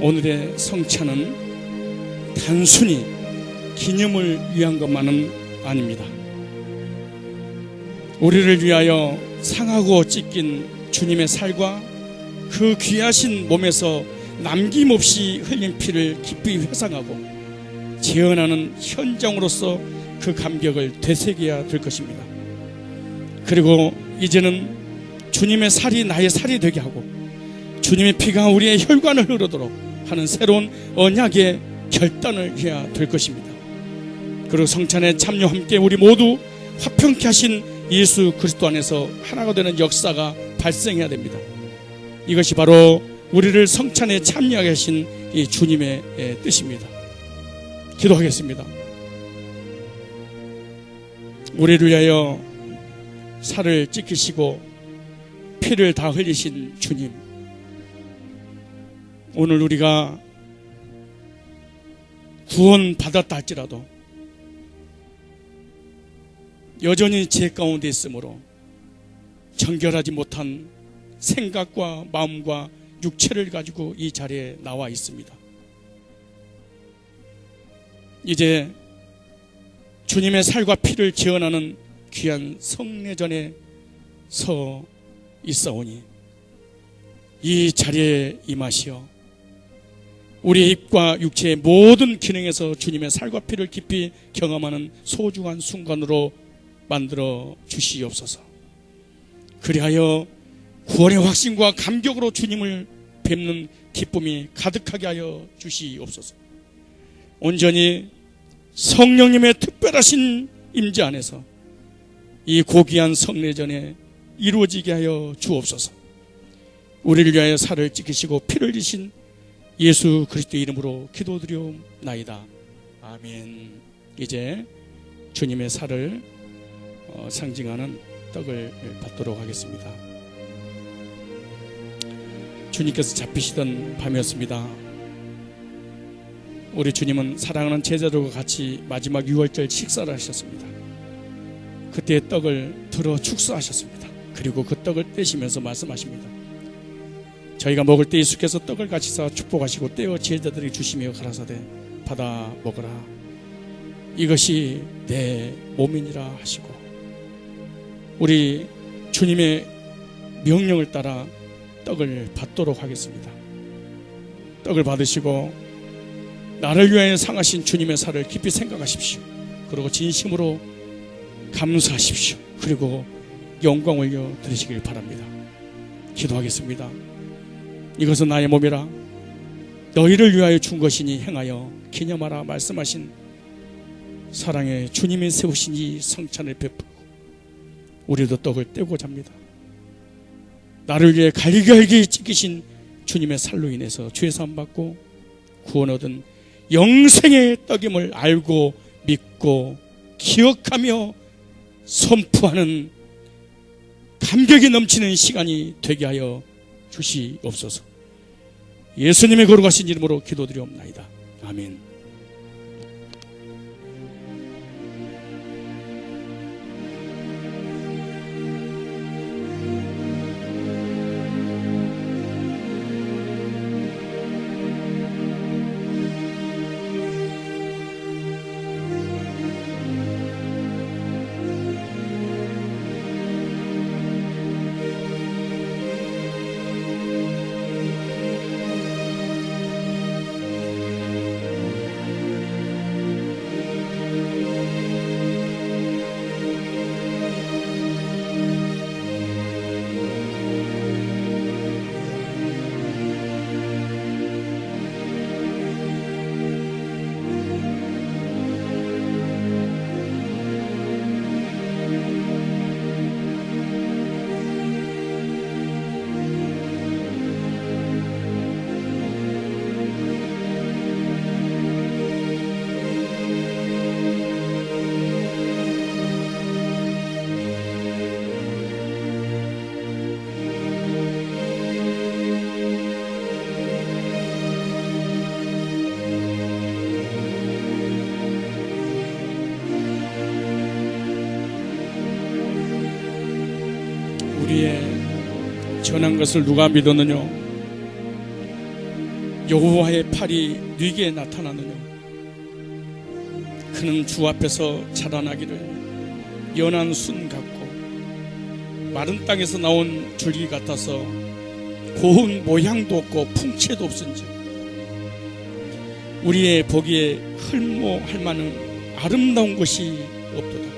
[SPEAKER 1] 오늘의 성찬은 단순히 기념을 위한 것만은 아닙니다. 우리를 위하여 상하고 찢긴 주님의 살과 그 귀하신 몸에서 남김없이 흘린 피를 기쁘게 회상하고 재현하는 현장으로서 그 감격을 되새겨야 될 것입니다. 그리고 이제는 주님의 살이 나의 살이 되게 하고 주님의 피가 우리의 혈관을 흐르도록 하는 새로운 언약의 결단을 해야 될 것입니다. 그리고 성찬에 참여 함께 우리 모두 화평케 하신 예수 그리스도 안에서 하나가 되는 역사가 발생해야 됩니다. 이것이 바로 우리를 성찬에 참여하게 하신 이 주님의 뜻입니다. 기도하겠습니다. 우리를 위하여 살을 찢기시고 피를 다 흘리신 주님, 오늘 우리가 구원 받았다 할지라도 여전히 죄 가운데 있으므로 정결하지 못한 생각과 마음과 육체를 가지고 이 자리에 나와 있습니다. 이제 주님의 살과 피를 재현하는 귀한 성례전에 서 있사오니 이 자리에 임하시어 우리의 입과 육체의 모든 기능에서 주님의 살과 피를 깊이 경험하는 소중한 순간으로 만들어 주시옵소서. 그리하여 구원의 확신과 감격으로 주님을 뵙는 기쁨이 가득하게 하여 주시옵소서. 온전히 성령님의 특별하신 임재 안에서 이 고귀한 성례전에 이루어지게 하여 주옵소서. 우리를 위하여 살을 찢기시고 피를 흘리신 예수 그리스도의 이름으로 기도드리옵나이다. 아멘. 이제 주님의 살을 상징하는 떡을 받도록 하겠습니다. 주님께서 잡히시던 밤이었습니다. 우리 주님은 사랑하는 제자들과 같이 마지막 유월절 식사를 하셨습니다. 그때 떡을 들어 축사하셨습니다. 그리고 그 떡을 떼시면서 말씀하십니다. 저희가 먹을 때 예수께서 떡을 같이 쌓아 축복하시고 떼어 제자들에게 주시며 가라사대 받아 먹으라. 이것이 내 몸이니라 하시고 우리 주님의 명령을 따라 떡을 받도록 하겠습니다. 떡을 받으시고 나를 위하여 상하신 주님의 살을 깊이 생각하십시오. 그리고 진심으로 감사하십시오. 그리고 영광 올려 드리시길 바랍니다. 기도하겠습니다. 이것은 나의 몸이라 너희를 위하여 준 것이니 행하여 기념하라 말씀하신 사랑의 주님이 세우신 이 성찬을 베풀고 우리도 떡을 떼고자 합니다. 나를 위해 갈기갈기 찢기신 주님의 살로 인해서 죄사함 받고 구원 얻은 영생의 떡임을 알고 믿고 기억하며 선포하는 감격이 넘치는 시간이 되게 하여 주시옵소서. 예수님의 거룩하신 이름으로 기도드리옵나이다. 아멘. 전한 것을 누가 믿었느냐? 여호와의 팔이 네게 나타나느냐? 그는 주 앞에서 자라나기를 연한 순 같고 마른 땅에서 나온 줄기 같아서 고운 모양도 없고 풍채도 없은지 우리의 보기에 흠모할 만한 아름다운 것이 없도다.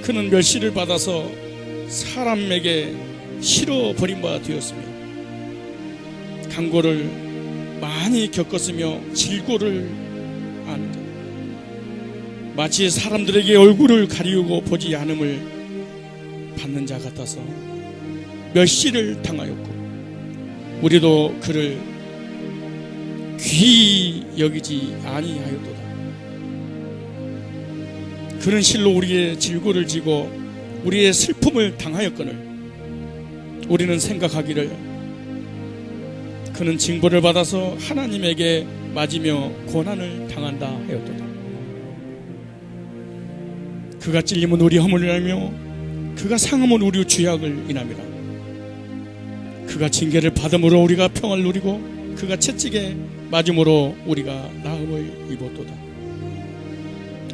[SPEAKER 1] 그는 멸시를 받아서 사람에게 실어버린 바 되었으며 강고를 많이 겪었으며 질고를 아는다. 마치 사람들에게 얼굴을 가리우고 보지 않음을 받는 자 같아서 멸시를 당하였고 우리도 그를 귀히 여기지 아니하였도다. 그는 실로 우리의 질고를 지고 우리의 슬픔을 당하였거늘 우리는 생각하기를 그는 징벌을 받아서 하나님에게 맞으며 고난을 당한다 하였도다. 그가 찔림은 우리 허물을 알며 그가 상함은 우리 죄악을 인함이라. 그가 징계를 받음으로 우리가 평안을 누리고 그가 채찍에 맞음으로 우리가 나음을 입었도다.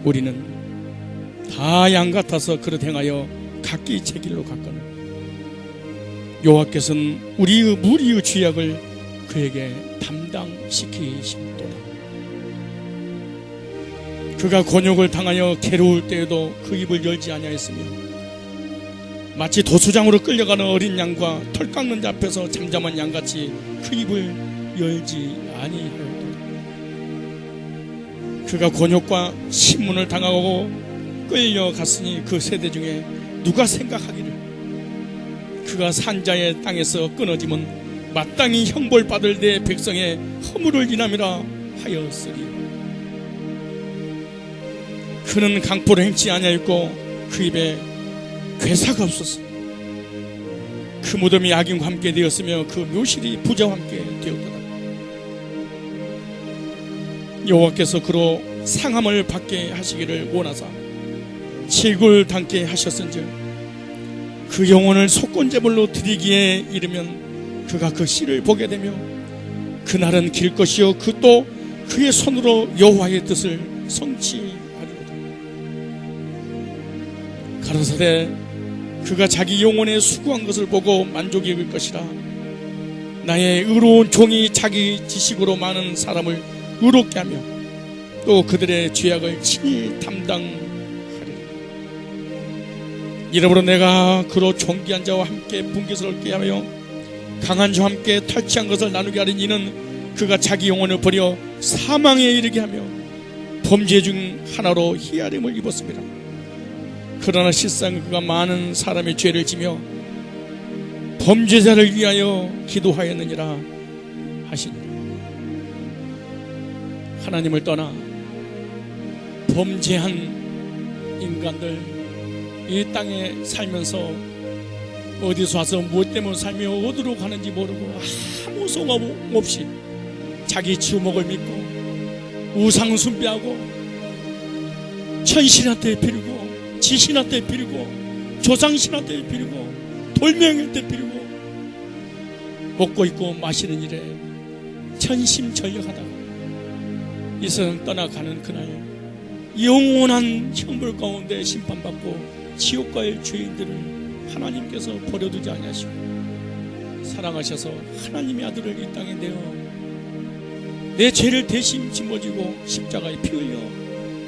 [SPEAKER 1] 우리는 다 양 같아서 그릇 행하여 각기 제 길로 갔거늘 여호와께서는 우리의 무리의 죄악을 그에게 담당시키심도다. 그가 곤욕을 당하여 괴로울 때에도 그 입을 열지 아니하였으며 마치 도수장으로 끌려가는 어린 양과 털 깎는 자 앞에서 잠잠한 양같이 그 입을 열지 아니하였도다. 그가 곤욕과 신문을 당하고 끌려갔으니 그 세대 중에 누가 생각하기를 그가 산자의 땅에서 끊어지면 마땅히 형벌받을 내 백성의 허물을 인함이라 하였으리. 그는 강포를 행치 아니하였고 그 입에 괴사가 없었어. 그 무덤이 악인과 함께 되었으며 그 묘실이 부자와 함께 되었도다. 여호와께서 그로 상함을 받게 하시기를 원하사 질고를 당게 하셨은즉 그 영혼을 속건제물로 드리기에 이르면 그가 그 씨를 보게 되며 그날은 길 것이요 그 또 그의 손으로 여호와의 뜻을 성취하리로다. 가로사대 그가 자기 영혼에 수고한 것을 보고 만족이 입을 것이라. 나의 의로운 종이 자기 지식으로 많은 사람을 의롭게 하며 또 그들의 죄악을 친히 담당하리라. 이러므로 내가 그로 존귀한 자와 함께 분깃을 얻게 하며 강한 자와 함께 탈취한 것을 나누게 하린 이는 그가 자기 영혼을 버려 사망에 이르게 하며 범죄 중 하나로 희아림을 입었습니다. 그러나 실상 그가 많은 사람의 죄를 지며 범죄자를 위하여 기도하였느니라 하시니라. 하나님을 떠나 범죄한 인간들 이 땅에 살면서 어디서 와서 무엇 때문에 살며 어디로 가는지 모르고 아무 소망 없이 자기 주먹을 믿고 우상 숭배하고 천신한테 빌고 지신한테 빌고 조상신한테 빌고 돌멩이한테 빌고 먹고 있고 마시는 일에 천심전력하다가 이 세상 떠나가는 그날 영원한 형벌 가운데 심판받고 지옥 갈 죄인들을 하나님께서 버려두지 아니하시고 사랑하셔서 하나님의 아들을 이 땅에 내어 내 죄를 대신 짊어지고 십자가에 피 흘려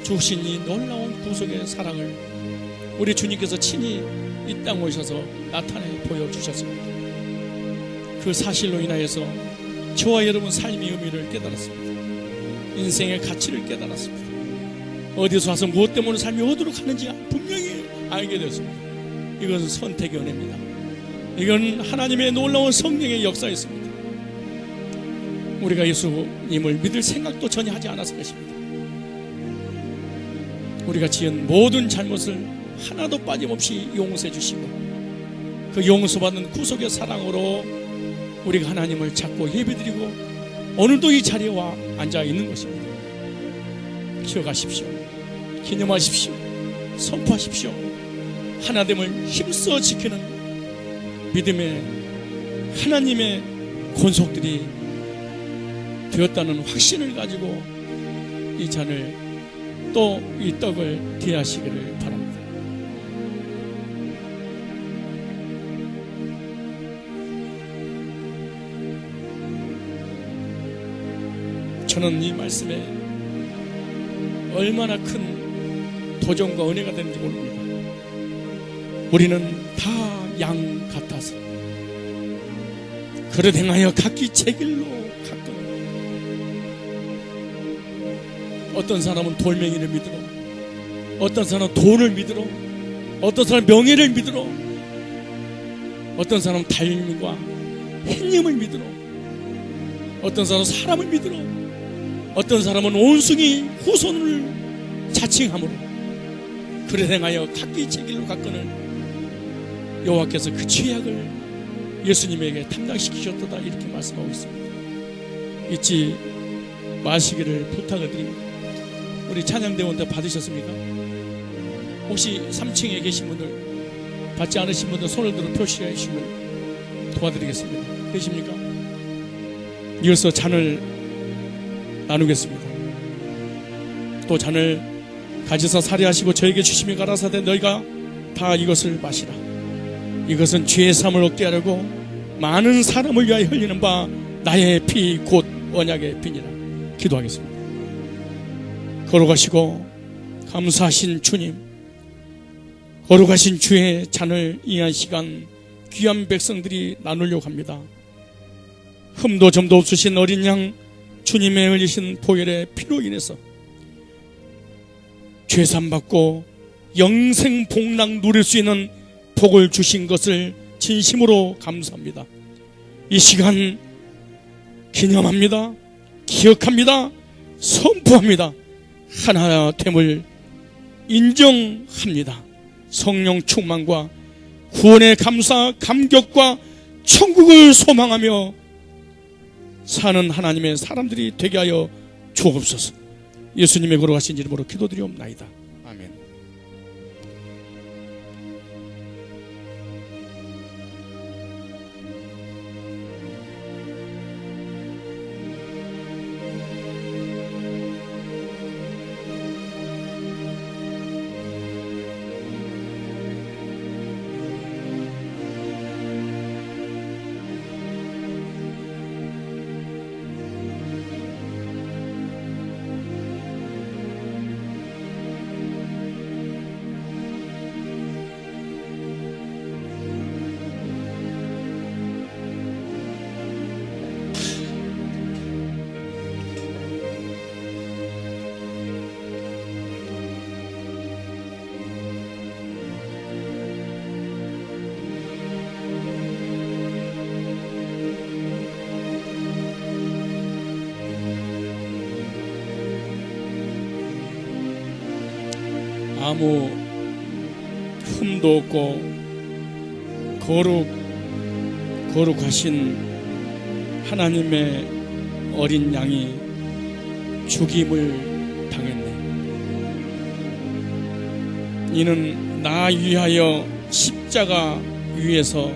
[SPEAKER 1] 주신 이 놀라운 구속의 사랑을 우리 주님께서 친히 이 땅에 오셔서 나타내 보여주셨습니다. 그 사실로 인하여서 저와 여러분 삶의 의미를 깨달았습니다. 인생의 가치를 깨달았습니다. 어디서 와서 무엇 때문에 삶이 어디로 가는지 분명히 알게 되었습니다. 이것은 선택의 은혜입니다. 이건 하나님의 놀라운 성령의 역사였습니다. 우리가 예수님을 믿을 생각도 전혀 하지 않았을 것입니다. 우리가 지은 모든 잘못을 하나도 빠짐없이 용서해 주시고 그 용서받는 구속의 사랑으로 우리가 하나님을 찾고 예배드리고 오늘도 이 자리에 와 앉아 있는 것입니다. 기억하십시오. 기념하십시오. 선포하십시오. 하나됨을 힘써 지키는
[SPEAKER 3] 믿음의 하나님의 권속들이 되었다는 확신을 가지고 이 잔을 또 이 떡을 대하시기를 바랍니다. 저는 이 말씀에 얼마나 큰 도전과 은혜가 되는지 모릅니다. 우리는 다 양 같아서 그릇 행하여 각기 제 길로 갔거든. 어떤 사람은 돌멩이를 믿으러, 어떤 사람은 돈을 믿으러, 어떤 사람은 명예를 믿으러, 어떤 사람은 달님과 햇님을 믿으러, 어떤 사람은 사람을 믿으러, 어떤 사람은 온숭이 후손을 자칭함으로 그릇 행하여 각기 제 길로 갔거늘 여호와께서 그 죄악을 예수님에게 담당시키셨다 이렇게 말씀하고 있습니다. 잊지 마시기를 부탁을 드립니다. 우리 찬양대원들 받으셨습니까? 혹시 3층에 계신 분들 받지 않으신 분들 손을 들어 표시해 주시면 도와드리겠습니다. 계십니까? 이어서 잔을 나누겠습니다. 또 잔을 가지사 살해하시고 저에게 주시며 가라사대 너희가 다 이것을 마시라. 이것은 죄의 사함을 얻게 하려고 많은 사람을 위하여 흘리는 바 나의 피 곧 언약의 피니라. 기도하겠습니다. 거룩하시고 감사하신 주님, 거룩하신 주의 잔을 이 한 시간 귀한 백성들이 나누려고 합니다. 흠도 점도 없으신 어린 양 주님의 흘리신 보혈의 피로 인해서 죄산받고 영생 복락 누릴 수 있는 복을 주신 것을 진심으로 감사합니다. 이 시간 기념합니다. 기억합니다. 선포합니다. 하나됨을 인정합니다. 성령 충만과 구원의 감사, 감격과 천국을 소망하며 사는 하나님의 사람들이 되게 하여 주옵소서. 예수님의 거룩하신 이름으로 기도드리옵나이다. 아멘. 아무 흠도 없고 거룩하신 하나님의 어린 양이 죽임을 당했네. 이는 나 위하여 십자가 위에서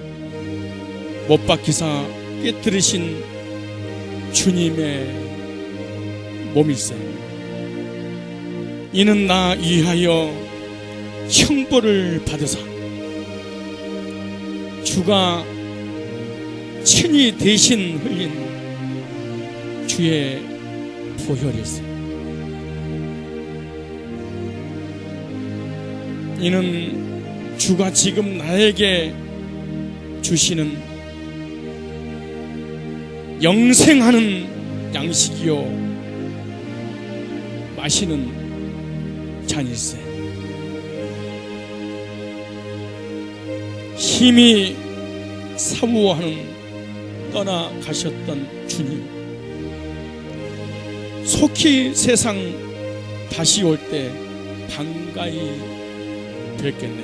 [SPEAKER 3] 못 박히사 깨뜨리신 주님의 몸일세. 이는 나 위하여 형벌을 받으사 주가 친히 대신 흘린 주의 보혈일세. 이는 주가 지금 나에게 주시는 영생하는 양식이요 마시는 잔일세. 힘이 사부하는 떠나가셨던 주님, 속히 세상 다시 올 때 반가이 됐겠네.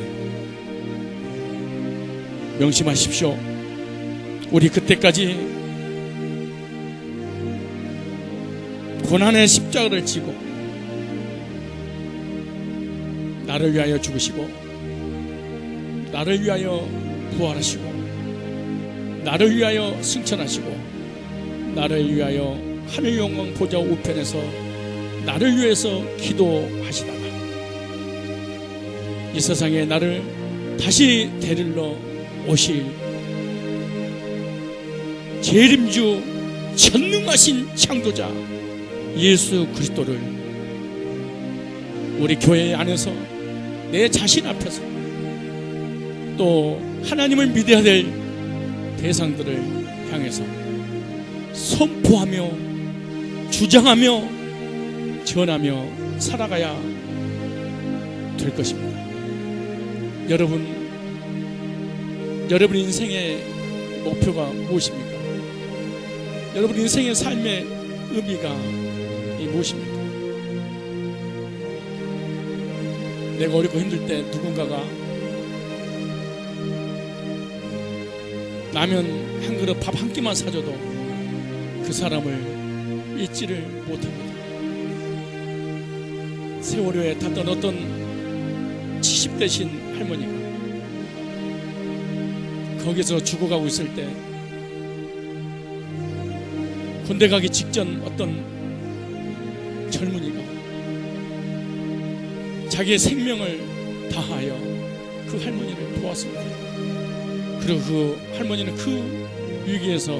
[SPEAKER 3] 명심하십시오. 우리 그때까지 고난의 십자가를 지고 나를 위하여 죽으시고 나를 위하여 부활하시고 나를 위하여 승천하시고 나를 위하여 하늘 영광 보좌 우편에서 나를 위해서 기도하시다가 이 세상에 나를 다시 데리러 오실 재림주 전능하신 창조자 예수 그리스도를 우리 교회 안에서 내 자신 앞에서 또 하나님을 믿어야 될 대상들을 향해서 선포하며 주장하며 전하며 살아가야 될 것입니다. 여러분 인생의 목표가 무엇입니까? 여러분 인생의 삶의 의미가 무엇입니까? 내가 어렵고 힘들 때 누군가가 라면 한 그릇 밥 한 끼만 사줘도 그 사람을 잊지를 못합니다. 세월호에 탔던 어떤 70대신 할머니가 거기서 죽어가고 있을 때 군대 가기 직전 어떤 젊은이가 자기의 생명을 다하여 그 할머니를 도왔습니다. 그리고 그 할머니는 그 위기에서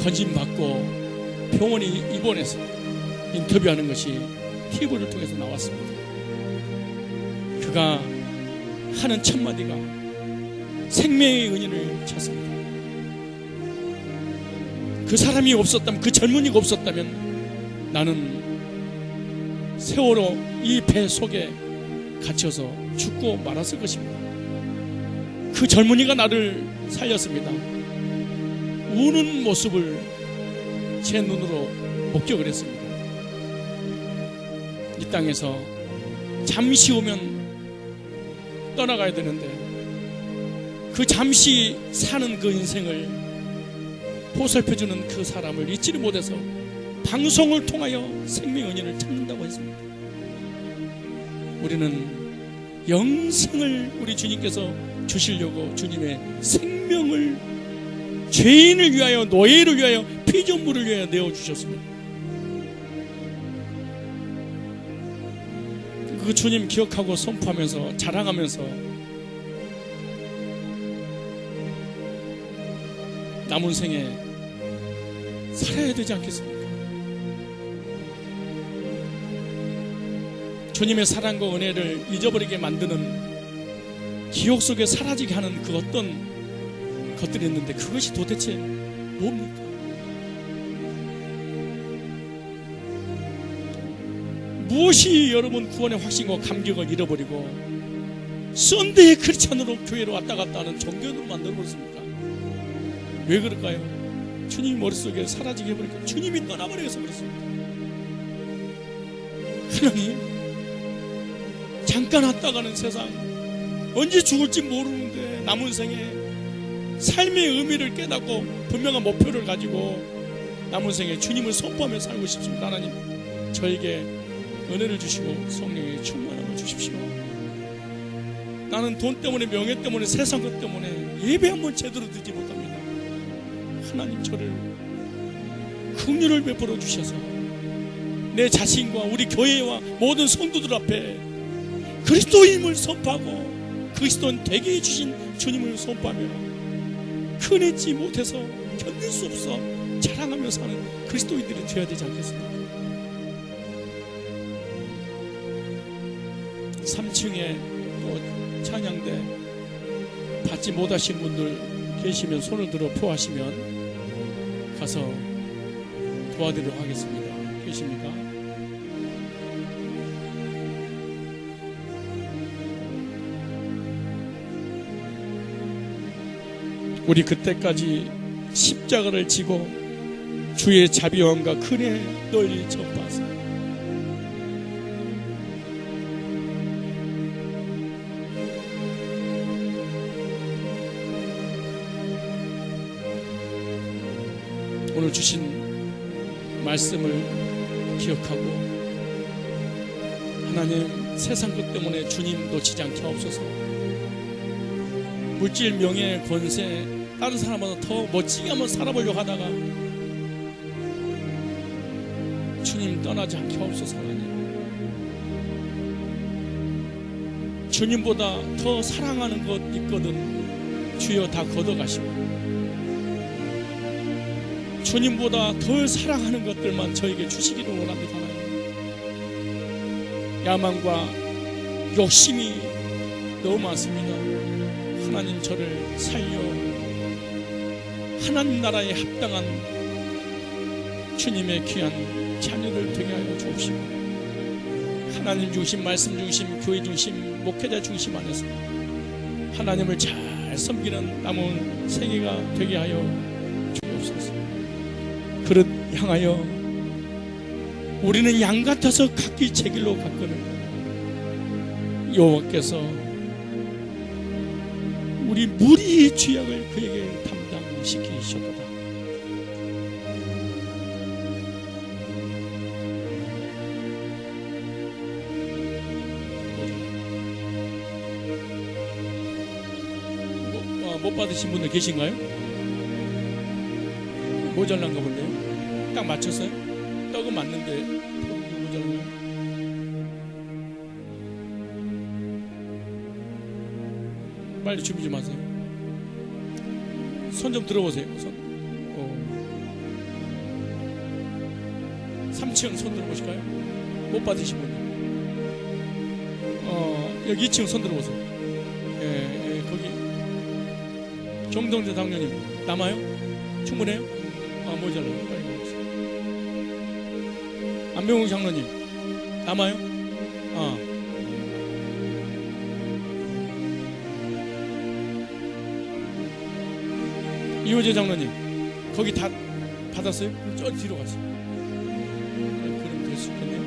[SPEAKER 3] 건진받고 병원에 입원해서 인터뷰하는 것이 TV를 통해서 나왔습니다. 그가 하는 첫마디가 생명의 은인을 찾습니다. 그 사람이 없었다면, 그 젊은이가 없었다면 나는 세월호 이 배 속에 갇혀서 죽고 말았을 것입니다. 그 젊은이가 나를 살렸습니다. 우는 모습을 제 눈으로 목격을 했습니다. 이 땅에서 잠시 오면 떠나가야 되는데 그 잠시 사는 그 인생을 보살펴주는 그 사람을 잊지를 못해서 방송을 통하여 생명의 은인을 찾는다고 했습니다. 우리는 영생을 우리 주님께서 주시려고 주님의 생명을 죄인을 위하여, 노예를 위하여, 피조물을 위하여 내어주셨습니다. 그 주님 기억하고 선포하면서 자랑하면서 남은 생에 살아야 되지 않겠습니까? 주님의 사랑과 은혜를 잊어버리게 만드는 기억 속에 사라지게 하는 그 어떤 것들이 있는데 그것이 도대체 뭡니까? 무엇이 여러분 구원의 확신과 감격을 잃어버리고 썬데이 크리스찬으로 교회로 왔다 갔다 하는 종교인으로 만들어버렸습니까? 왜 그럴까요? 주님이 머릿속에 사라지게 해버리고 주님이 떠나버려서 그렇습니다. 하나님, 잠깐 왔다 가는 세상, 언제 죽을지 모르는데 남은 생에 삶의 의미를 깨닫고 분명한 목표를 가지고 남은 생에 주님을 선포하며 살고 싶습니다. 하나님, 저에게 은혜를 주시고 성령의 충만함을 주십시오. 나는 돈 때문에, 명예 때문에, 세상 것 때문에 예배 한번 제대로 드리지 못합니다. 하나님, 저를 긍휼을 베풀어 주셔서 내 자신과 우리 교회와 모든 성도들 앞에 그리스도임을 선포하고 그리스도인 되게 해주신 주님을 선포하며 흔해지 못해서 견딜 수 없어 자랑하며 사는 그리스도인들이 되어야 되지 않겠습니까? 3층에 또 찬양대 받지 못하신 분들 계시면 손을 들어 표하시면 가서 도와드리도록 하겠습니다. 계십니까? 우리 그때까지 십자가를 지고 주의 자비함과 큰애 널리 전파하사 오늘 주신 말씀을 기억하고 하나님, 세상 것 때문에 주님 놓치지 않게 하옵소서. 물질, 명예, 권세, 다른 사람보다 더 멋지게 한번 살아보려고 하다가 주님 떠나지 않게 하옵소서. 하나님, 주님보다 더 사랑하는 것 있거든 주여 다 걷어가시고, 주님보다 덜 사랑하는 것들만 저에게 주시기를 원합니다. 하나님, 야망과 욕심이 너무 많습니다. 하나님, 저를 살려 하나님 나라에 합당한 주님의 귀한 자녀들 되게 하여 주옵시고, 하나님 중심, 말씀 중심, 교회 중심, 목회자 중심 안에서 하나님을 잘 섬기는 남은 세계가 되게 하여 주옵소서. 그릇 향하여 우리는 양 같아서 각기 제 길로 갔거늘 여호와께서 우리 무리의 죄악을 그에게 담당시키셨도다. 못 받으신 분들 계신가요? 모자란가 본데요? 딱 맞췄어요? 떡은 맞는데 모자란가요? 빨리 준비 좀 하세요. 손 좀 들어보세요. 손. 3층 손 들어보실까요? 못 받으신 분들. 여기 2층 손 들어보세요. 거기 정동재 당뇨님 남아요? 충분해요? 모자라요. 빨리 가보세요. 안병욱 장로님 남아요? 이호재 장로님 거기 다 받았어요? 저 뒤로 가세요. 그럼 될 수 있겠네요.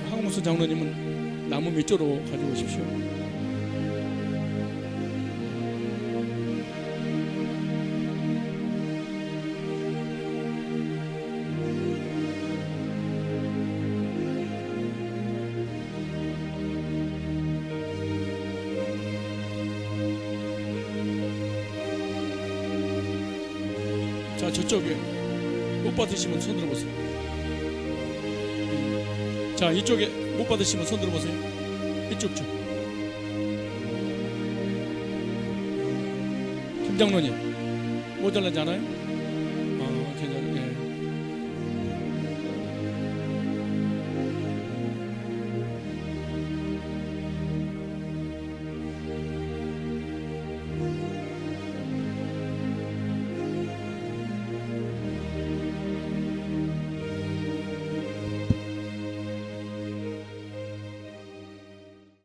[SPEAKER 3] 황무수 장로님은 나무 밑으로 가져오십시오. 자, 저쪽에 못 받으시면 손 들어보세요. 자, 이쪽에 못 받으시면 손 들어보세요. 이쪽 쪽. 김장로님 모자라지 않아요?